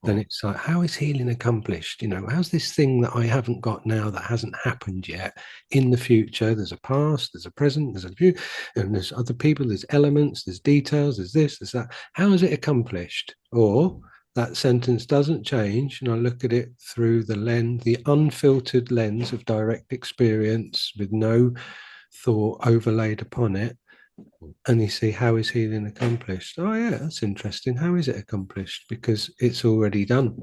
then it's like, how is healing accomplished? You know, how's this thing that I haven't got now, that hasn't happened yet, in the future? There's a past, there's a present, there's a future, and there's other people, there's elements, there's details, there's this, there's that. How is it accomplished? Or that sentence doesn't change, and I look at it through the unfiltered lens of direct experience with no thought overlaid upon it. And you see, how is healing accomplished? Oh, yeah, that's interesting. How is it accomplished? Because it's already done.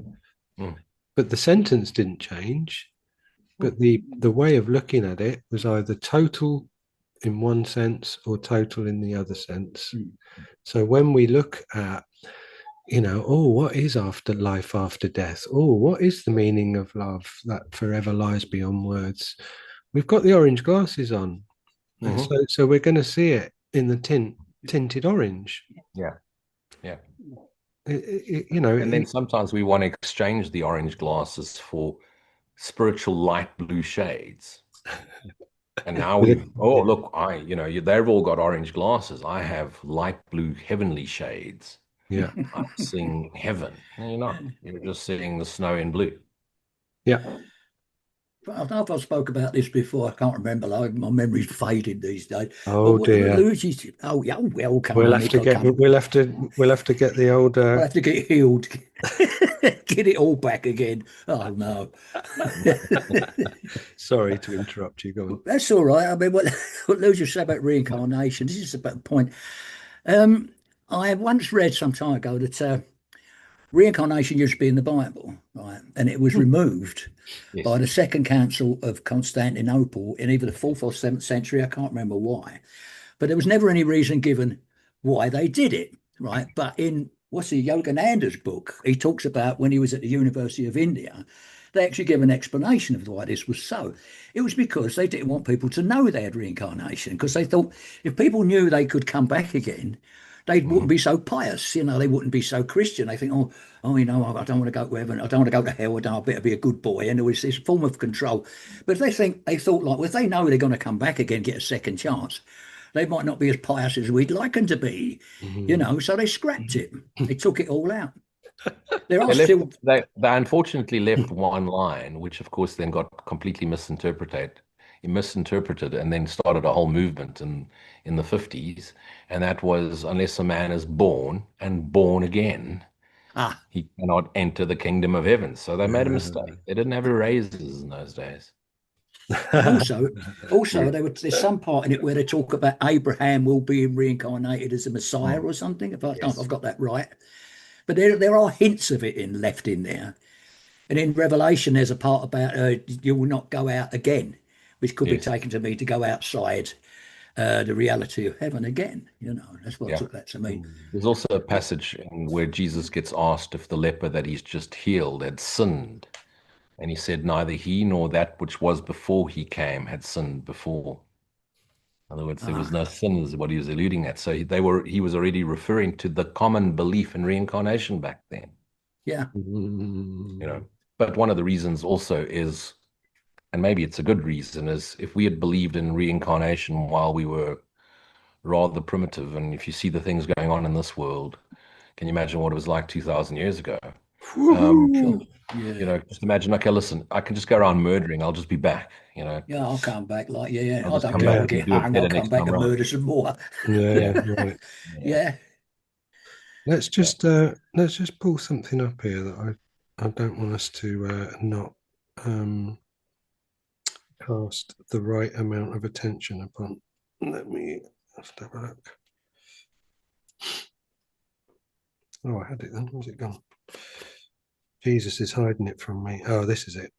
Mm. But the sentence didn't change. But the way of looking at it was either total in one sense or total in the other sense. Mm. So when we look at, you know, oh, what is after life after death? Oh, what is the meaning of love that forever lies beyond words? We've got the orange glasses on. And so we're going to see it in the tinted orange. Yeah. You know, And then sometimes we want to exchange the orange glasses for spiritual light blue shades. And now look, they've all got orange glasses. I have light blue heavenly shades. yeah, I'm seeing heaven. No, you're not. You're just seeing the snow in blue. yeah. I don't know if I spoke about this before. I can't remember. Like, my memory's faded these days. Oh dear. Lucy's. Oh, yeah. Well, come We'll on. have to get. We'll have to get the old. I'll have to get healed. Get it all back again. Oh no. Sorry to interrupt you. Go on. That's all right. I mean, what Lucy said about reincarnation. This is about the point. I once read some time ago that reincarnation used to be in the Bible, right? And it was removed Yes. by the Second Council of Constantinople in either the 4th or 7th century. I can't remember why. But there was never any reason given why they did it, right? But in, Yogananda's book, he talks about when he was at the University of India, they actually give an explanation of why this was so. It was because they didn't want people to know they had reincarnation, because they thought if people knew they could come back again, they wouldn't be so pious, they wouldn't be so Christian. They think, I don't want to go to heaven, I don't want to go to hell, I better be a good boy. And there was this form of control. But they thought like, well, if they know they're going to come back again, get a second chance, they might not be as pious as we'd like them to be, so they scrapped it. They took it all out. There are They unfortunately left one line, which of course then got completely misinterpreted, and then started a whole movement in the 50s, and that was, unless a man is born and born again, he cannot enter the kingdom of heaven. So they made a mistake. They didn't have erasers in those days. Also, there's some part in it where they talk about Abraham will be reincarnated as a Messiah or something. If I've got that right, but there are hints of it left in there. And in Revelation, there's a part about you will not go out again, which could be taken to me to go outside the reality of heaven again. That's what took that to me. There's also a passage where Jesus gets asked if the leper that he's just healed had sinned. And he said, neither he nor that which was before he came had sinned before. In other words, there was Ah, no sin, is what he was alluding at. So he was already referring to the common belief in reincarnation back then, yeah. you know. But one of the reasons also is, and maybe it's a good reason, is if we had believed in reincarnation while we were rather primitive, and if you see the things going on in this world, can you imagine what it was like 2,000 years ago? Sure. You Yeah. know, just imagine, okay, listen, I can just go around murdering. I'll just be back, you know. Yeah, I'll come back like, yeah. I'll I just don't come care if I back Yeah, and get do it hung, I'll better come next back time and around. murder some more. yeah, Yeah. right. Yeah. Yeah. Let's just pull something up here that I don't want us to not cast the right amount of attention upon. Let's have a look. Oh, I had it then. Where's it gone? Jesus is hiding it from me. Oh, this is it.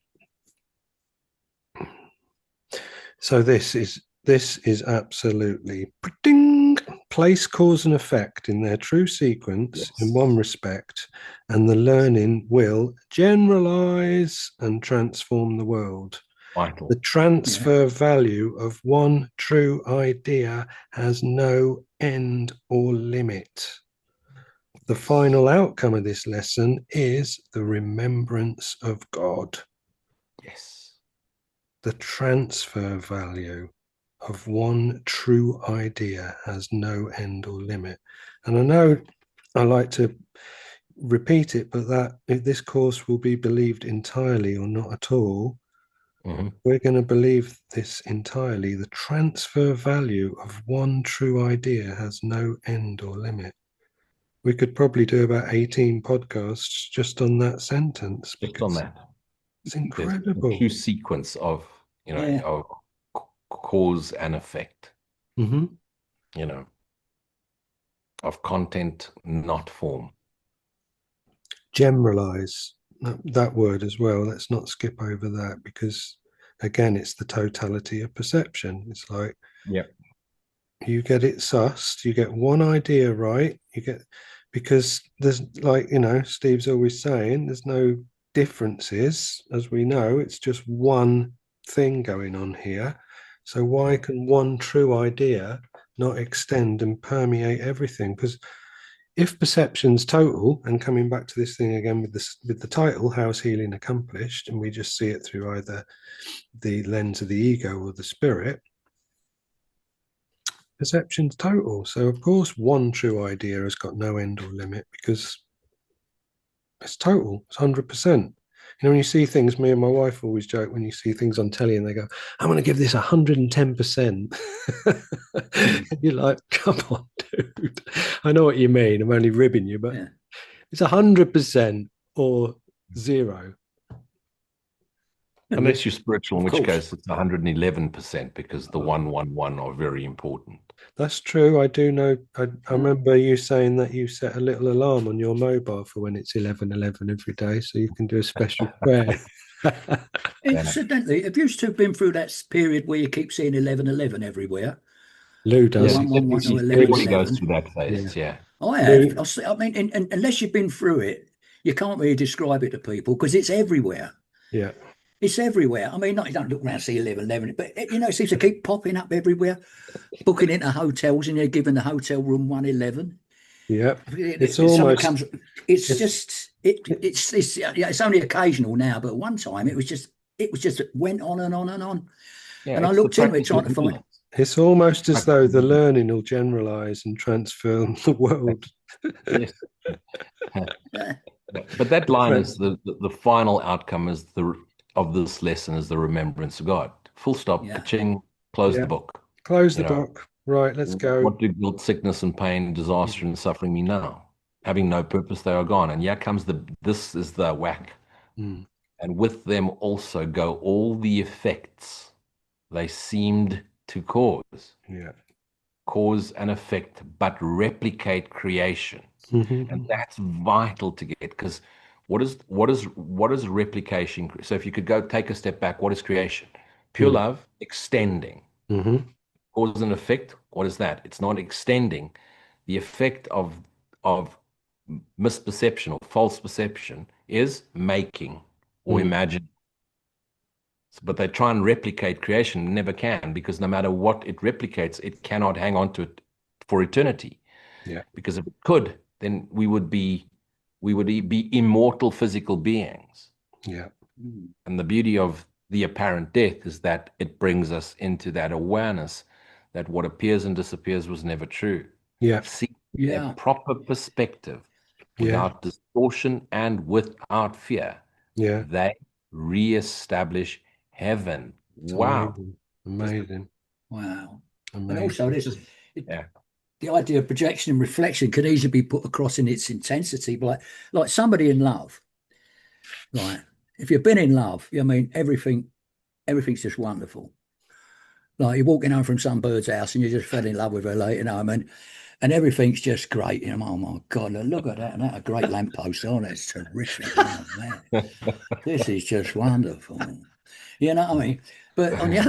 So this is absolutely ding, place, cause, and effect in their true sequence in Yes. one respect, and the learning will generalize and transform the world. Vital. The Yeah. transfer value of one true idea has no end or limit. The final outcome of this lesson is the remembrance of God. Yes. The transfer value of one true idea has no end or limit. And I know I like to repeat it, but that if this course will be believed entirely or not at all, we're going to believe this entirely. The transfer value of one true idea has no end or limit. We could probably do about 18 podcasts just on that sentence Just on because that. it's There's a incredible. true sequence of, you know, Yeah. of cause and effect, Mm-hmm. you know, of content, not form. Generalize that word as well. Let's not skip over that because, again, it's the totality of perception. It's like Yeah. you get it sussed, you get one idea right, because there's like, Steve's always saying there's no differences, as we know, it's just one thing going on here. So why can one true idea not extend and permeate everything? Because if perception's total, and coming back to this thing again with the title, how's healing accomplished, and we just see it through either the lens of the ego or the spirit, perception's total. So of course one true idea has got no end or limit because it's total, it's 100%. When you see things, me and my wife always joke when you see things on telly and they go, I'm going to give this 110%. You're like, come on, dude. I know what you mean. I'm only ribbing you, but Yeah. it's 100% or zero. Unless you're spiritual, in Of which course. case it's 111% because the 111 are very important. That's true. I do know. I remember you saying that you set a little alarm on your mobile for when it's 11:11 every day, so you can do a special prayer. Incidentally, have you two been through that period where you keep seeing 11:11 everywhere? Lou Or does. 111 or Everybody goes 11:7? through that Yeah. phase, yeah. I have. Lou, I mean, unless you've been through it, you can't really describe it to people because it's everywhere. yeah. It's everywhere. I mean, not you don't look around and see 11:11, but it seems to keep popping up everywhere. Booking into hotels and you're given the hotel room 111. Yeah. It's Something almost comes. It's it's just it's only occasional now, but one time it was just went on and on and on. Yeah, And I it's the looked into it practice trying of to find. vigilance. it's almost as though the Practice. learning will generalize and transform the world. Yes. Yeah, But that line is Trans- the final outcome is of this lesson is the remembrance of God. Full stop, yeah, ka-ching, close the yeah. book. Close the You know, book. Right, let's go. what do guilt, sickness, and pain, disaster, and suffering mean now? Having no purpose, they are gone. And here comes this is the whack. Mm, And with them also go all the effects they seemed to yeah. cause and effect, but replicate creation. Mhm. And that's vital to get because what is replication? So if you could go take a step back, what is creation? Pure Mm, love, extending. mhm. Cause and effect, what is that? It's not extending. The effect of misperception or false perception is making or Mm, imagining. But they try and replicate creation, never can, because no matter what it replicates, it cannot hang on to it for eternity. Yeah. Because if it could, then we would be immortal physical beings. Yeah. And the beauty of the apparent death is that it brings us into that awareness that what appears and disappears was never true. Yeah. See Yeah. a proper perspective Yeah. without distortion and without fear. Yeah. They reestablish heaven. It's Wow. Amazing. Wow. Amazing. And also Yeah. the idea of projection and reflection could easily be put across in its intensity, but like somebody in love, right? If you've been in love, I mean, everything's just wonderful. Like you're walking home from some bird's house and you just fell in love with her later, and everything's just great. You know, oh my God, look at that, and that a great lamppost. Oh, that's terrific. Oh, man. This is just wonderful. You know what I mean? But on the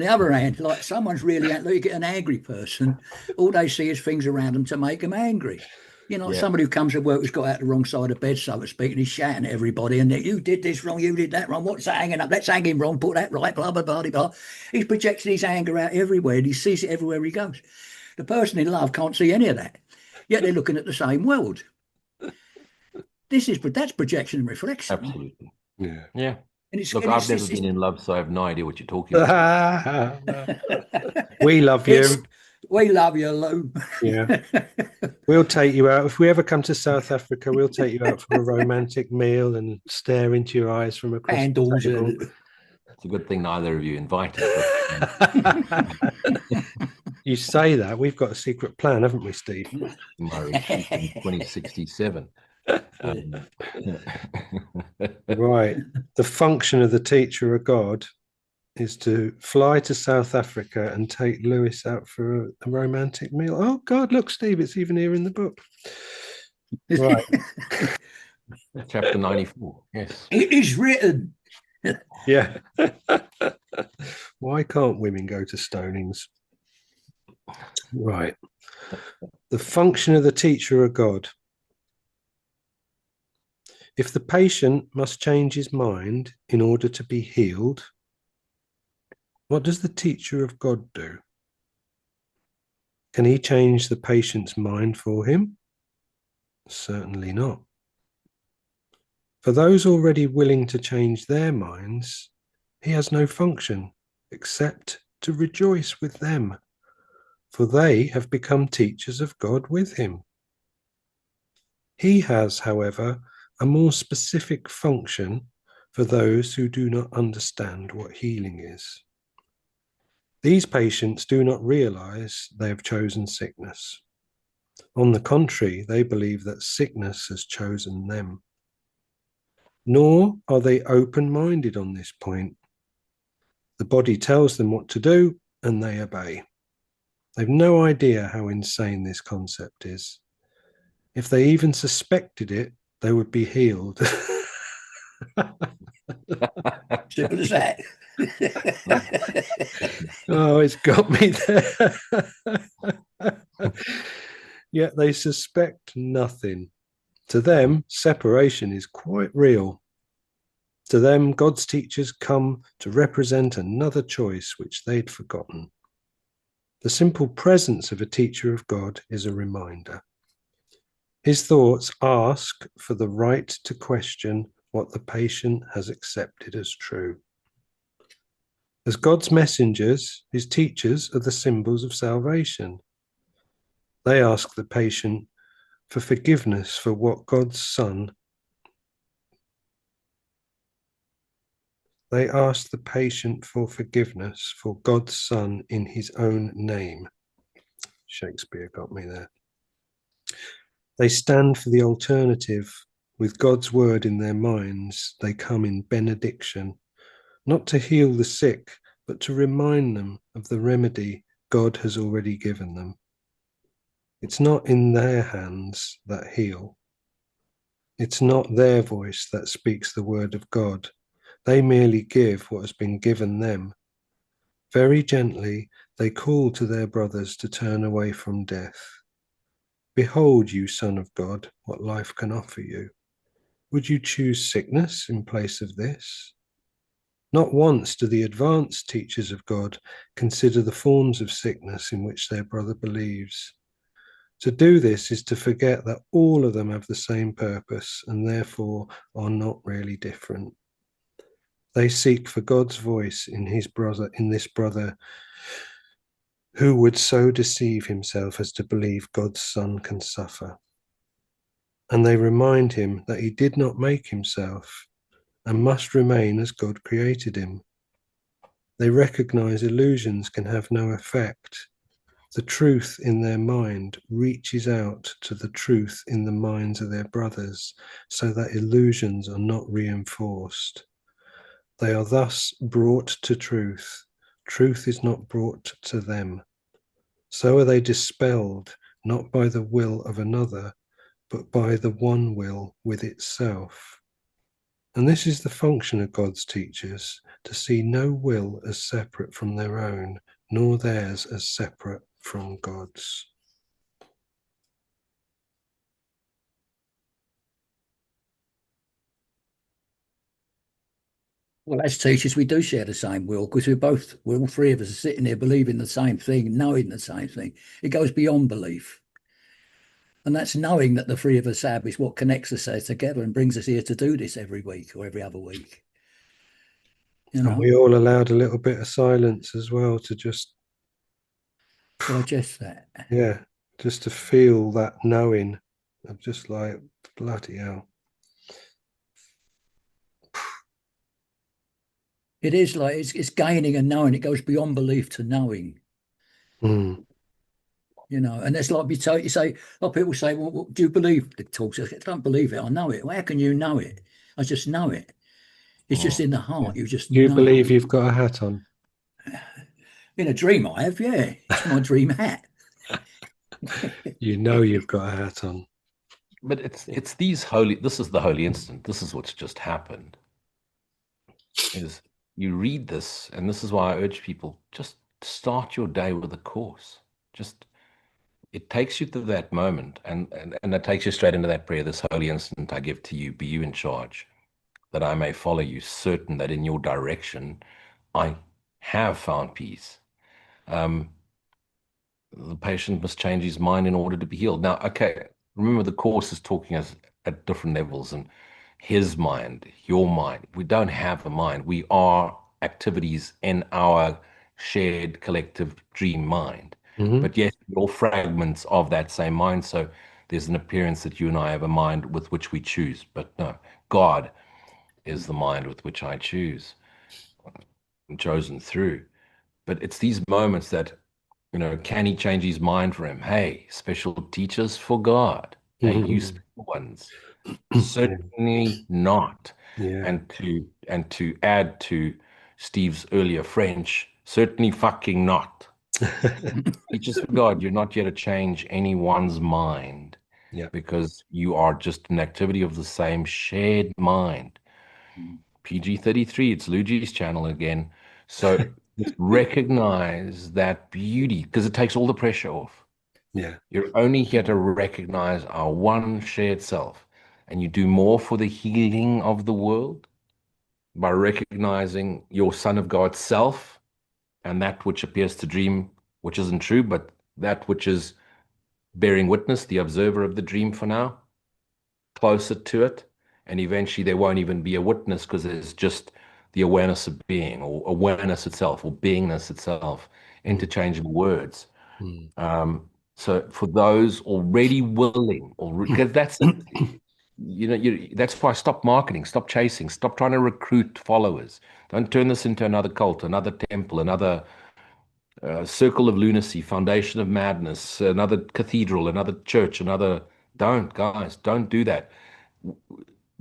other hand, like someone's really, you get an angry person, all they see is things around them to make them angry. You know, Yeah. somebody who comes to work who's got out the wrong side of bed, so to speak, and he's shouting at everybody, and you did this wrong, you did that wrong, what's that hanging up? Let's hang him wrong, put that right, blah, blah, blah, blah. He's projecting his anger out everywhere, and he sees it everywhere he goes. The person in love can't see any of that, yet they're looking at the same world. That's projection and reflection. Absolutely. Yeah. Yeah. And it's, Look, and I've never been in love, so I have no idea what you're talking about. We love you. We love you, Lou. Yeah. We'll take you out. If we ever come to South Africa, we'll take you out for a romantic meal and stare into your eyes from across Candles. the table. It's a good thing neither of you invited. You say that. We've got a secret plan, haven't we, Steve? My retreat in 2067. Right. The function of the teacher of God is to fly to South Africa and take Lewis out for a romantic meal. Oh, God, look, Steve, it's even here in the book. Right. Chapter 94. Yes. It is written. Yeah. Why can't women go to stonings? Right. The function of the teacher of God. If the patient must change his mind in order to be healed, what does the teacher of God do? Can he change the patient's mind for him? Certainly not. For those already willing to change their minds, he has no function except to rejoice with them, for they have become teachers of God with him. He has, however, a more specific function for those who do not understand what healing is. These patients do not realize they have chosen sickness. On the contrary, they believe that sickness has chosen them. Nor are they open-minded on this point. The body tells them what to do, and they obey. They've no idea how insane this concept is. If they even suspected it, they would be healed. Simple as that. Oh, it's got me there. Yet they suspect nothing. To them, separation is quite real. To them, God's teachers come to represent another choice which they'd forgotten. The simple presence of a teacher of God is a reminder. His thoughts ask for the right to question what the patient has accepted as true. As God's messengers, his teachers are the symbols of salvation. They ask the patient for forgiveness for what God's Son. They ask the patient for forgiveness for God's Son in his own name. Shakespeare got me there. They stand for the alternative. With God's word in their minds, they come in benediction, not to heal the sick, but to remind them of the remedy God has already given them. It's not in their hands that heal. It's not their voice that speaks the word of God. They merely give what has been given them. Very gently, they call to their brothers to turn away from death. Behold, you Son of God, what life can offer you. Would you choose sickness in place of this? Not once do the advanced teachers of God consider the forms of sickness in which their brother believes. To do this is to forget that all of them have the same purpose and therefore are not really different. They seek for God's voice in this brother who would so deceive himself as to believe God's Son can suffer. And they remind him that he did not make himself and must remain as God created him. They recognize illusions can have no effect. The truth in their mind reaches out to the truth in the minds of their brothers, so that illusions are not reinforced. They are thus brought to truth. Truth is not brought to them. So are they dispelled, not by the will of another, but by the one will with itself. And this is the function of God's teachers, to see no will as separate from their own, nor theirs as separate from God's. Well, as teachers, we do share the same will because we're all three of us are sitting there believing the same thing, knowing the same thing. It goes beyond belief. And that's knowing that the three of us have is what connects us together and brings us here to do this every week or every other week. You know, And we all allowed a little bit of silence as well to just, digest that. yeah, just to feel that knowing of just like, bloody hell. It is like it's gaining and knowing. It goes beyond belief to knowing. Mm. You know, and it's like you say, a lot of people say, well, do you believe the talks? I don't believe it. I know it. Well, how can you know it? I just know it. It's just in the heart. You just Do you know. believe you've got a hat on? In a dream, I have, yeah. It's my dream hat. You know you've got a hat on. But it's these holy, this is the holy instant. This is what's just happened. Is you read this, and this is why I urge people, just start your day with a course. Just it takes you to that moment, and it takes you straight into that prayer. This holy instant I give to you, be you in charge, that I may follow you, certain that in your direction I have found peace. The patient must change his mind in order to be healed. Now, okay, remember the course is talking us at different levels, and his mind, your mind. We don't have a mind. We are activities in our shared collective dream mind. But yes, we're all fragments of that same mind. So there's an appearance that you and I have a mind with which we choose. But no, God is the mind with which I choose and chosen through. But it's these moments that, can he change his mind for him? Hey, special teachers for God. Hey, you special ones. Certainly not. Yeah. And to add to Steve's earlier French, certainly fucking not. Teachers for God, you're not here to change anyone's mind. Yeah. Because you are just an activity of the same shared mind. PG-33, it's Luigi's channel again. So recognize that beauty because it takes all the pressure off. Yeah. You're only here to recognize our one shared self. And you do more for the healing of the world by recognizing your Son of God self and that which appears to dream, which isn't true, but that which is bearing witness, the observer of the dream for now, closer to it. And eventually there won't even be a witness because there's just the awareness of being or awareness itself or beingness itself, interchangeable words. So for those already willing, because that's that's why stop marketing, stop chasing, stop trying to recruit followers. Don't turn this into another cult, another temple, another circle of lunacy, foundation of madness, another cathedral, another church, guys, don't do that.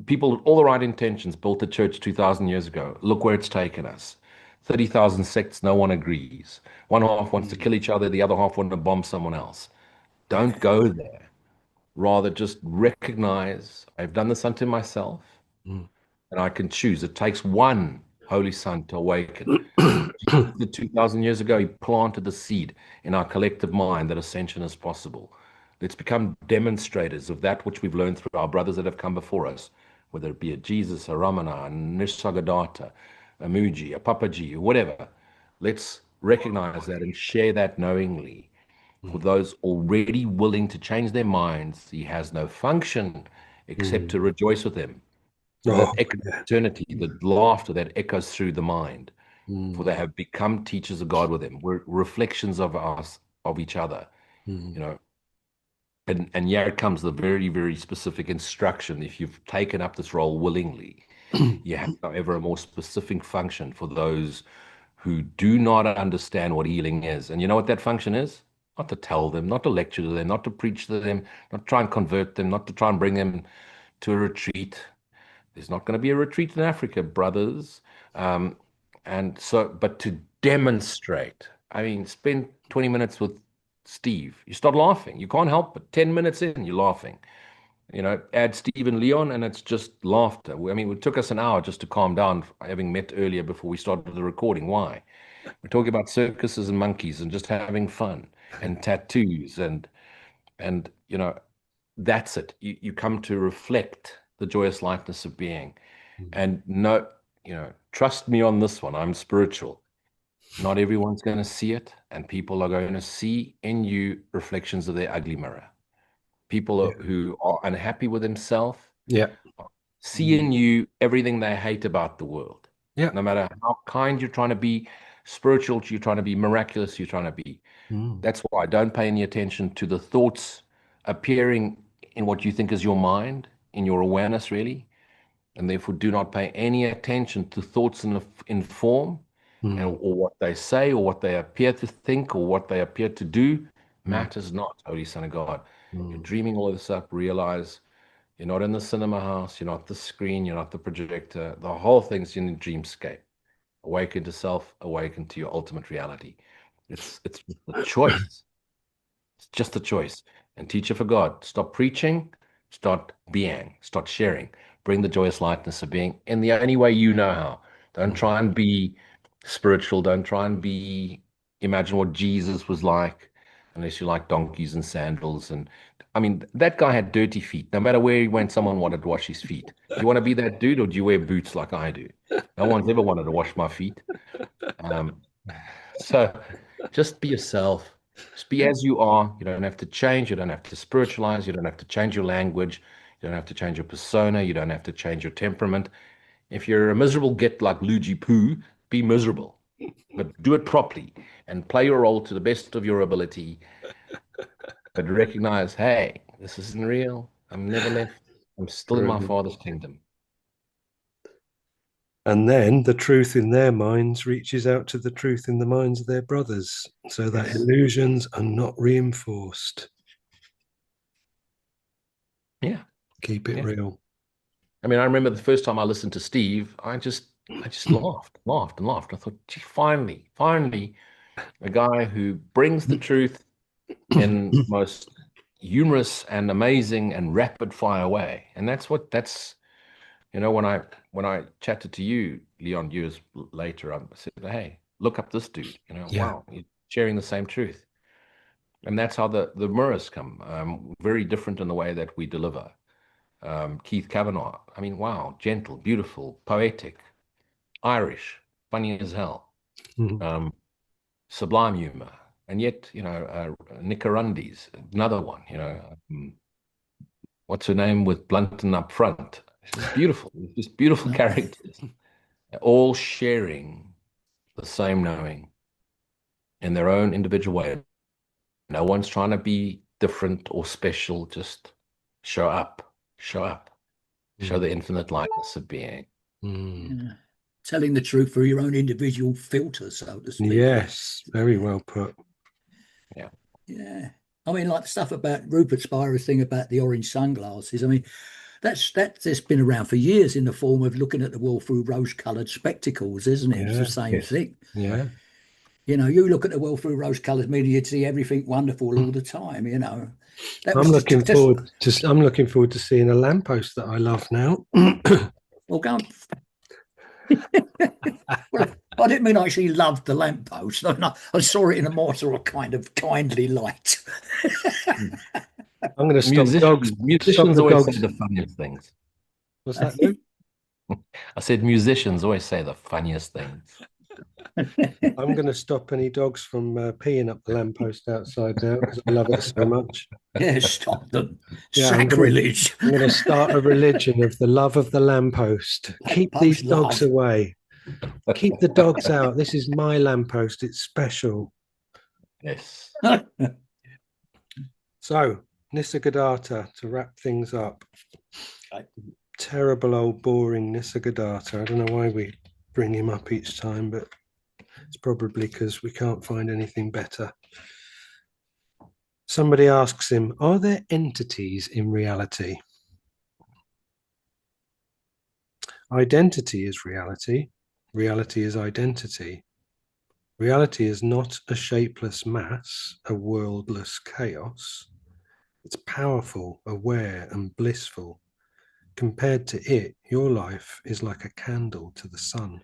People with all the right intentions built a church 2,000 years ago. Look where it's taken us. 30,000 sects, no one agrees. One half wants to kill each other, the other half wants to bomb someone else. Don't go there. Rather, just recognize I've done this unto myself, and I can choose. It takes one Holy Son to awaken. 2,000 years ago, he planted the seed in our collective mind that ascension is possible. Let's become demonstrators of that which we've learned through our brothers that have come before us. whether it be a Jesus, a Ramana, a Nisargadatta, a Muji, a Papaji, or whatever. Let's recognize that and share that knowingly. For those already willing to change their minds, he has no function except to rejoice with them. For that echo of eternity, the laughter that echoes through the mind. For they have become teachers of God with him. We're reflections of us, of each other, you know. And here comes the very, very specific instruction. If you've taken up this role willingly, you have, however, a more specific function for those who do not understand what healing is. And you know what that function is? Not to tell them, not to lecture to them, not to preach to them, not to try and convert them, not to try and bring them to a retreat. There's not going to be a retreat in Africa, brothers. But to demonstrate, I mean, spend 20 minutes with Steve. You start laughing. You can't help it. 10 minutes in, you're laughing. You know, add Steve and Leon, and it's just laughter. I mean, it took us an hour just to calm down, having met earlier before we started the recording. Why? We're talking about circuses and monkeys and just having fun and tattoos and you know, that's it. You come to reflect the joyous lightness of being. And no, you know, trust me on this one. I'm spiritual. Not everyone's going to see it, and people are going to see in you reflections of their ugly mirror. People who are unhappy with themselves see in you everything they hate about the world. No matter how kind you're trying to be, spiritual you're trying to be, miraculous you're trying to be. That's why I don't pay any attention to the thoughts appearing in what you think is your mind, in your awareness, really. And therefore do not pay any attention to thoughts in form, or what they say, or what they appear to think, or what they appear to do. Matters not, Holy Son of God. You're dreaming all of this up. Realize you're not in the cinema house, you're not the screen, you're not the projector. The whole thing's in the dreamscape. Awaken to self, awaken to your ultimate reality. It's a choice. It's just a choice. And teacher for God, stop preaching, start being, start sharing. Bring the joyous lightness of being in the only way you know how. Don't try and be spiritual. Don't try and imagine what Jesus was like, unless you like donkeys and sandals. And I mean, that guy had dirty feet. No matter where he went, someone wanted to wash his feet. Do you want to be that dude, or do you wear boots like I do? No one's ever wanted to wash my feet. So just be yourself. Just be as you are. You don't have to change. You don't have to spiritualize. You don't have to change your language. You don't have to change your persona. You don't have to change your temperament. If you're a miserable git like Luigi Poo, be miserable. But do it properly and play your role to the best of your ability. But recognize, hey, this isn't real. I'm never left. I'm still in my Father's kingdom. And then the truth in their minds reaches out to the truth in the minds of their brothers, so that illusions are not reinforced. Yeah. Keep it real. I mean, I remember the first time I listened to Steve, I just laughed and laughed. I thought, gee, finally, a guy who brings the truth in most humorous and amazing and rapid fire way. And that's you know, when I chatted to you, Leon, years later, I said, hey, look up this dude. You know, wow, he's sharing the same truth. And that's how the mirrors come. Very different in the way that we deliver. Keith Kavanaugh, I mean, wow, gentle, beautiful, poetic, Irish, funny as hell, sublime humor. And yet, you know, Nick Arundis, another one, you know, what's her name with Blunton up front? It's beautiful, just beautiful characters, all sharing the same knowing in their own individual way. No one's trying to be different or special, just show up, show the infinite lightness of being. Yeah. Telling the truth through your own individual filter, so to speak. Yes, very well put. Yeah. I mean, like the stuff about Rupert Spira's thing about the orange sunglasses. I mean, that's been around for years in the form of looking at the world through rose-coloured spectacles, isn't it? It's the same thing. Yeah. You know, you look at the world through rose-coloured media, you'd see everything wonderful all the time. You know, I'm looking forward to seeing a lamppost that I love now. Well, go on. Well, I didn't mean I actually loved the lamppost. I saw it in a more sort of kind of kindly light. I'm going to stop Musicians always say the funniest things. What's that, Lou? I said musicians always say the funniest things. I'm going to stop any dogs from peeing up the lamppost outside now because I love it so much. Yeah, stop them. Yeah, Sacrilege. I'm going to start a religion of the love of the lamppost. Keep these dogs Post-love. away. Keep the dogs out. This is my lamppost. It's special. Yes. So, Nisargadatta, to wrap things up. Okay. Terrible old boring Nisargadatta. I don't know why we bring him up each time, but it's probably because we can't find anything better. Somebody asks him, are there entities in reality? Identity is reality. Reality is identity. Reality is not a shapeless mass, a worldless chaos. It's powerful, aware, and blissful. Compared to it, your life is like a candle to the sun.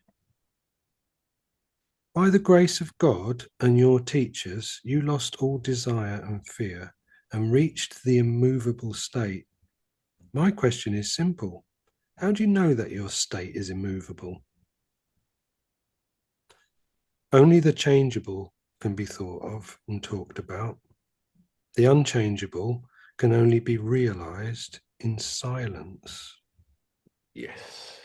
By the grace of God and your teachers, you lost all desire and fear and reached the immovable state. My question is simple. How do you know that your state is immovable? Only the changeable can be thought of and talked about. The unchangeable can only be realized in silence. Yes.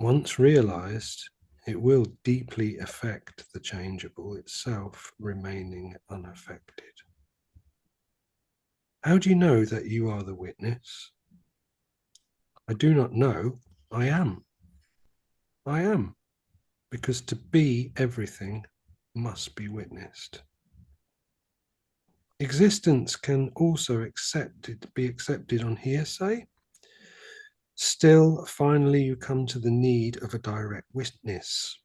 Once realized, it will deeply affect the changeable itself, remaining unaffected. How do you know that you are the witness? I do not know. I am. I am. Because to be everything must be witnessed. Existence can also be accepted on hearsay. Still, finally, you come to the need of a direct witness.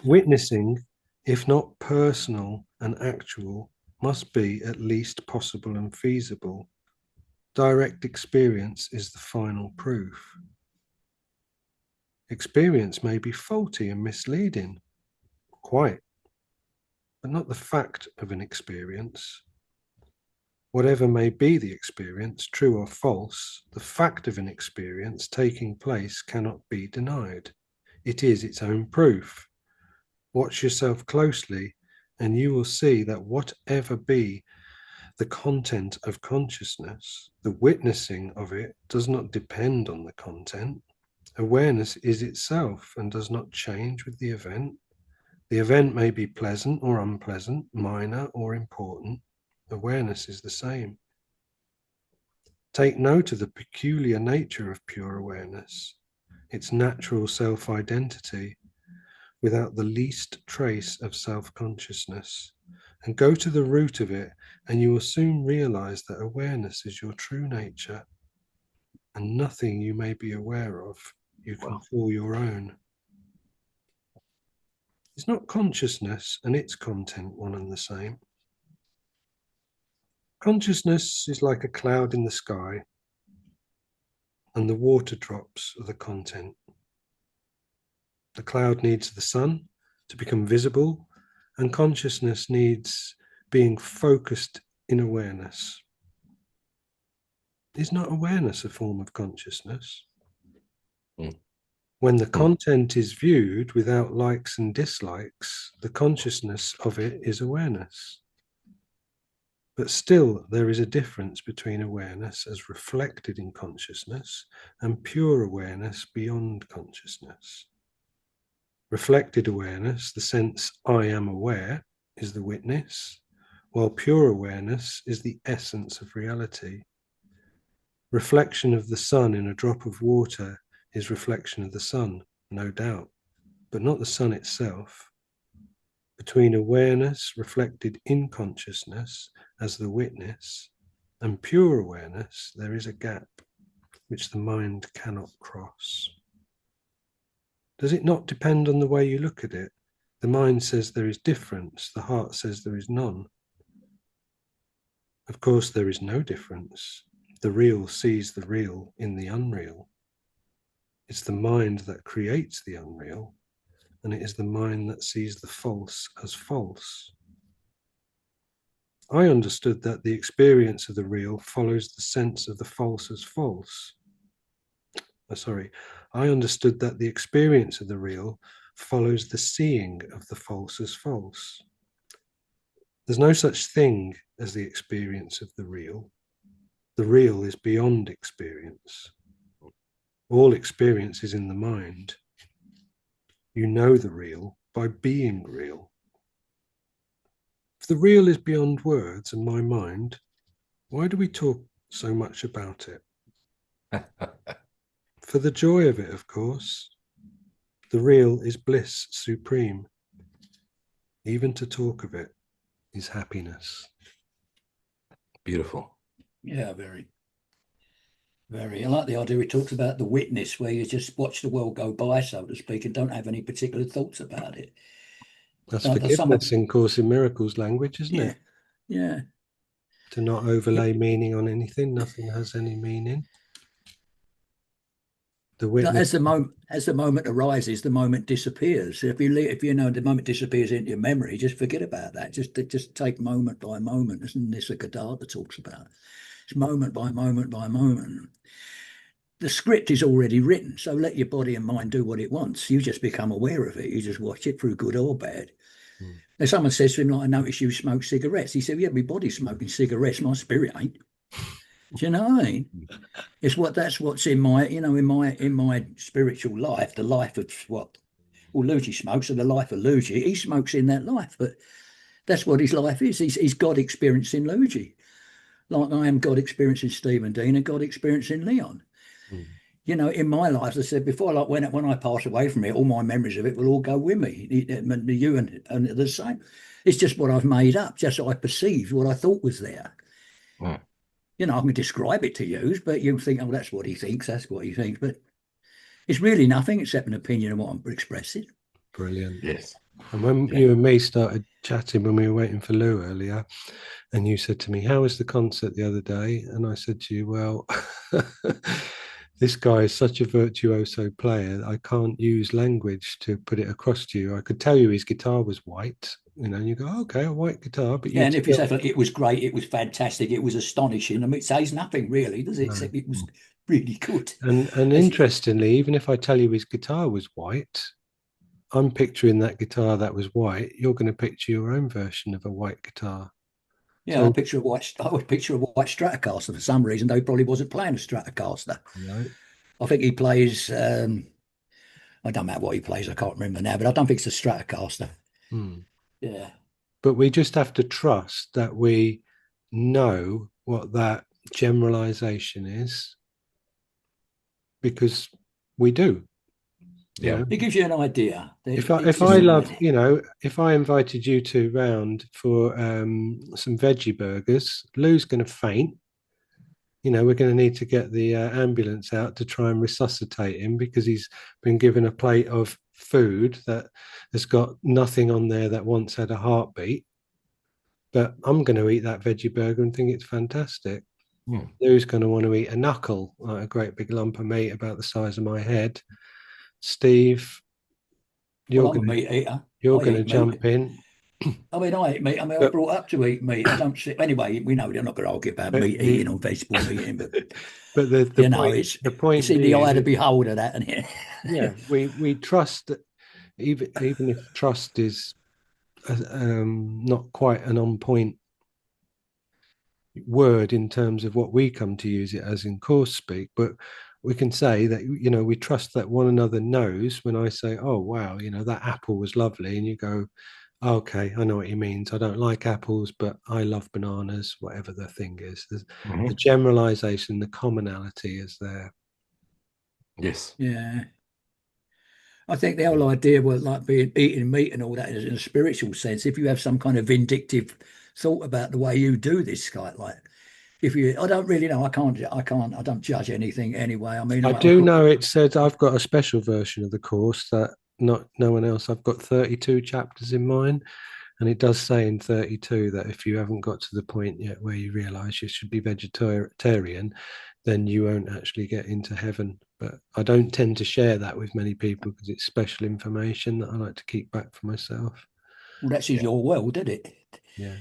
Witnessing, if not personal and actual, must be at least possible and feasible. Direct experience is the final proof. Experience may be faulty and misleading, quite, but not the fact of an experience. Whatever may be the experience, true or false, the fact of an experience taking place cannot be denied. It is its own proof. Watch yourself closely, and you will see that whatever be the content of consciousness, the witnessing of it does not depend on the content. Awareness is itself and does not change with the event. The event may be pleasant or unpleasant, minor or important. Awareness is the same. Take note of the peculiar nature of pure awareness, its natural self-identity, without the least trace of self-consciousness, and go to the root of it, and you will soon realize that awareness is your true nature, and nothing you may be aware of you can call your own. Is not consciousness and its content one and the same? Consciousness is like a cloud in the sky, and the water drops are the content. The cloud needs the sun to become visible, and consciousness needs being focused in awareness. Is not awareness a form of consciousness? When the content is viewed without likes and dislikes, the consciousness of it is awareness. But still, there is a difference between awareness as reflected in consciousness and pure awareness beyond consciousness. Reflected awareness, the sense I am aware, is the witness, while pure awareness is the essence of reality. Reflection of the sun in a drop of water is reflection of the sun, no doubt, but not the sun itself. Between awareness reflected in consciousness as the witness and pure awareness, there is a gap which the mind cannot cross. Does it not depend on the way you look at it? The mind says there is difference, the heart says there is none. Of course, there is no difference. The real sees the real in the unreal. It's the mind that creates the unreal, and it is the mind that sees the false as false. I understood that the experience of the real follows the sense of the false as false. sorry, I understood that the experience of the real follows the seeing of the false as false. There's no such thing as the experience of the real. The real is beyond experience. All experience is in the mind. You know the real by being real. If the real is beyond words and my mind, why do we talk so much about it? For the joy of it, of course. The real is bliss supreme. Even to talk of it is happiness. Beautiful. Yeah, very. Very. I like the idea he talks about the witness, where you just watch the world go by, so to speak, and don't have any particular thoughts about it. That's Like there's some, forgiveness in Course in Miracles language, isn't yeah, it? yeah. To not overlay meaning on anything. Nothing has any meaning. The Like witness. as the moment arises, the moment disappears. If you know the moment disappears into your memory, just forget about that. Just take moment by moment. Isn't this a Gadar that talks about? It's moment by moment by moment. The script is already written, so let your body and mind do what it wants. You just become aware of it. You just watch it through good or bad. If someone says to him, like, I notice you smoke cigarettes, he said, yeah, my body's smoking cigarettes, my spirit ain't. Do you know what I mean? That's what's in my, in my spiritual life, the life of what Luigi smokes, and the life of Luigi, he smokes in that life, but that's what his life is. He's God experiencing Luigi, like I am God experiencing Stephen Dean and God experiencing Leon. In my life, as I said before, like when I pass away from it, all my memories of it will all go with me. You and the same. It's just what I've made up, just so I perceived what I thought was there. Mm. I can describe it to you, but you think, oh, that's what he thinks, but it's really nothing except an opinion of what I'm expressing. Brilliant. Yes. And when you and me started chatting when we were waiting for Lou earlier, and you said to me, how was the concert the other day? And I said to you, well, this guy is such a virtuoso player. I can't use language to put it across to you. I could tell you his guitar was white, and you go, okay, a white guitar, but Yeah, and if you say it was great, it was fantastic, it was astonishing. I mean, it says nothing really, does it? No. Except it was really good. And interestingly, even if I tell you his guitar was white, I'm picturing that guitar that was white. You're going to picture your own version of a white guitar. Yeah, I would picture a white Stratocaster for some reason, though he probably wasn't playing a Stratocaster. Right. I think he plays. I don't know what he plays. I can't remember now, but I don't think it's a Stratocaster. Yeah. But we just have to trust that we know what that generalization is, because we do. Yeah. It gives you an idea. If I invited you two round for some veggie burgers, Lou's going to faint. We're going to need to get the ambulance out to try and resuscitate him, because he's been given a plate of food that has got nothing on there that once had a heartbeat. But I'm going to eat that veggie burger and think it's fantastic. Lou's going to want to eat a knuckle, like a great big lump of meat about the size of my head. Steve, you're going to jump in. I mean, I eat meat. I mean, I was brought up to eat meat. I don't see. Anyway, we know they're not going to argue about meat eating or vegetable eating, but the point it's in the eye of the beholder, that, and yeah, we trust that even if trust is not quite an on point word in terms of what we come to use it as in course speak, but we can say that we trust that one another knows. When I say, oh wow, that apple was lovely, and you go, okay, I know what he means. I don't like apples, but I love bananas, whatever the thing is. The generalization, the commonality is there. Yes. Yeah. I think the whole idea was like eating meat and all that in a spiritual sense. If you have some kind of vindictive thought about the way you do this, like I don't really know. I don't judge anything anyway. I mean, I do know it said I've got a special version of the course that no one else. I've got 32 chapters in mine, and it does say in 32 that if you haven't got to the point yet where you realize you should be vegetarian, then you won't actually get into heaven. But I don't tend to share that with many people because it's special information that I like to keep back for myself. Well, that's your world, isn't it? Yeah.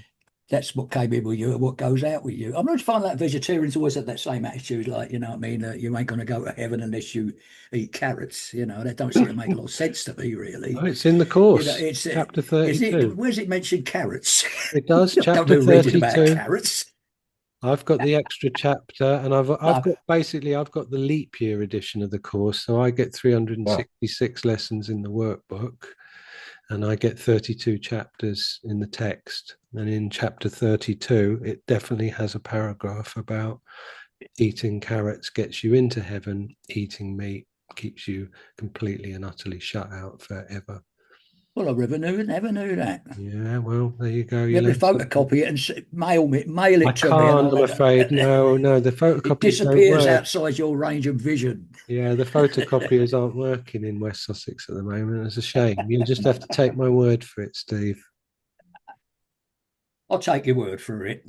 that's what came in with you and what goes out with you. I'm not finding that vegetarians always have that same attitude, like, you know what I mean? You ain't going to go to heaven unless you eat carrots. You know, that don't seem to make a lot of sense to me, really. Oh, it's in the You know, course, it's chapter is it? 32. Where's it mentioned carrots? It does, I don't chapter do reading about 32. carrots. I've got the extra chapter, and I've No. got basically I've got the leap year edition of the course, so I get 366 lessons in the workbook, and I get 32 chapters in the text. And in chapter 32, it definitely has a paragraph about eating carrots gets you into heaven, eating meat keeps you completely and utterly shut out forever. Well, I never knew that. Yeah, well, there you go. You You have to learned something. photocopy it and mail I it to me, and can't, I'll I'm afraid. No, the it photocopiers don't disappears work. outside your range of vision. Yeah, the photocopiers aren't working in West Sussex at the moment. It's a shame. You'll just have to take my word for it, Steve. I'll take your word for it.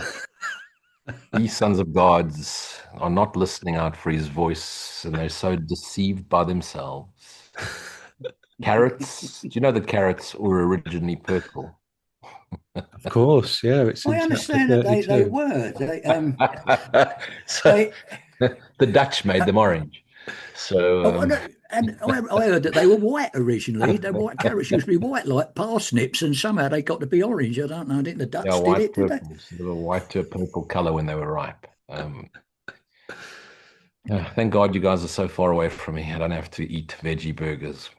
These sons of gods are not listening out for his voice, and they're so deceived by themselves. Carrots, do you know that carrots were originally purple? Of course, yeah, it's in I chapter understand that they 32. were. So the Dutch made them orange. So And I heard that they were white originally. The white carrots used to be white, like parsnips, and somehow they got to be orange. I don't know. I think the Dutch they were did white it, did they? purples. They were white to a purple color when they were ripe. Thank God you guys are so far away from me. I don't have to eat veggie burgers.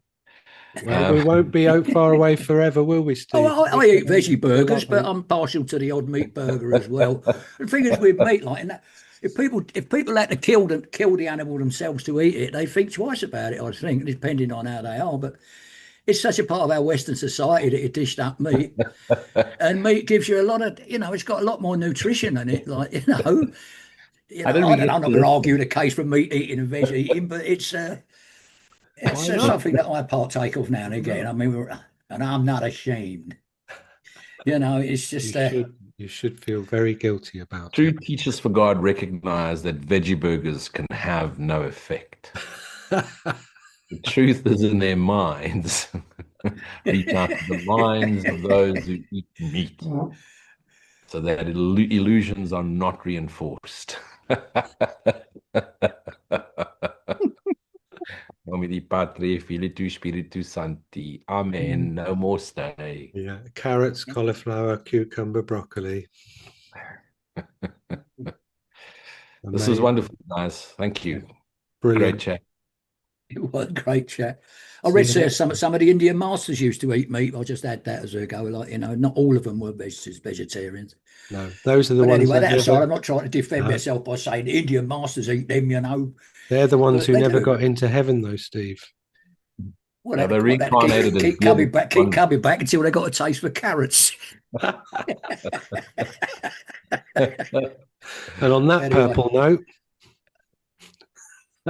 Well, we won't be out far away forever, will we, Steve? Oh, I eat veggie burgers, but I'm partial to the odd meat burger as well. The thing is with meat, like that, if people had to kill the animal themselves to eat it, they think twice about it. I think, depending on how they are. But it's such a part of our Western society that it dished up meat, and meat gives you a lot of, it's got a lot more nutrition in it. Like, How did we I'm get not to going to this? argue the case for meat eating and veg eating, but it's Why not? something that I partake of now and again. I mean, and I'm not ashamed. It's just You should feel very guilty about True it. teachers for God recognize that veggie burgers can have no effect. The truth is in their minds. Reach out to the minds of those who eat meat so that illusions are not reinforced. Nomini Patri, Filii Spiritus Sancti. Amen. No more stay. Yeah, carrots, cauliflower, cucumber, broccoli. This was wonderful, guys. Thank you. Brilliant. Great chat. it was a great chat. I See read you next some of the Indian masters used to eat meat. I'll just add that as a go. Like, not all of them were vegetarians. No, those are the But ones anyway, that that aside, never. I'm not trying to defend No. myself by saying the Indian masters eat them. They're the ones But who they never do. got into heaven, though, Steve. Well, Now, they they have to reincarnated as keep coming good back, keep ones. coming back until they got a taste for carrots. And on that Anyway. purple note,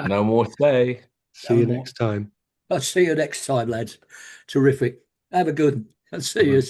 No more stay. see you next time. I'll see you next time, lads. Terrific. Have a good one. I'll see you.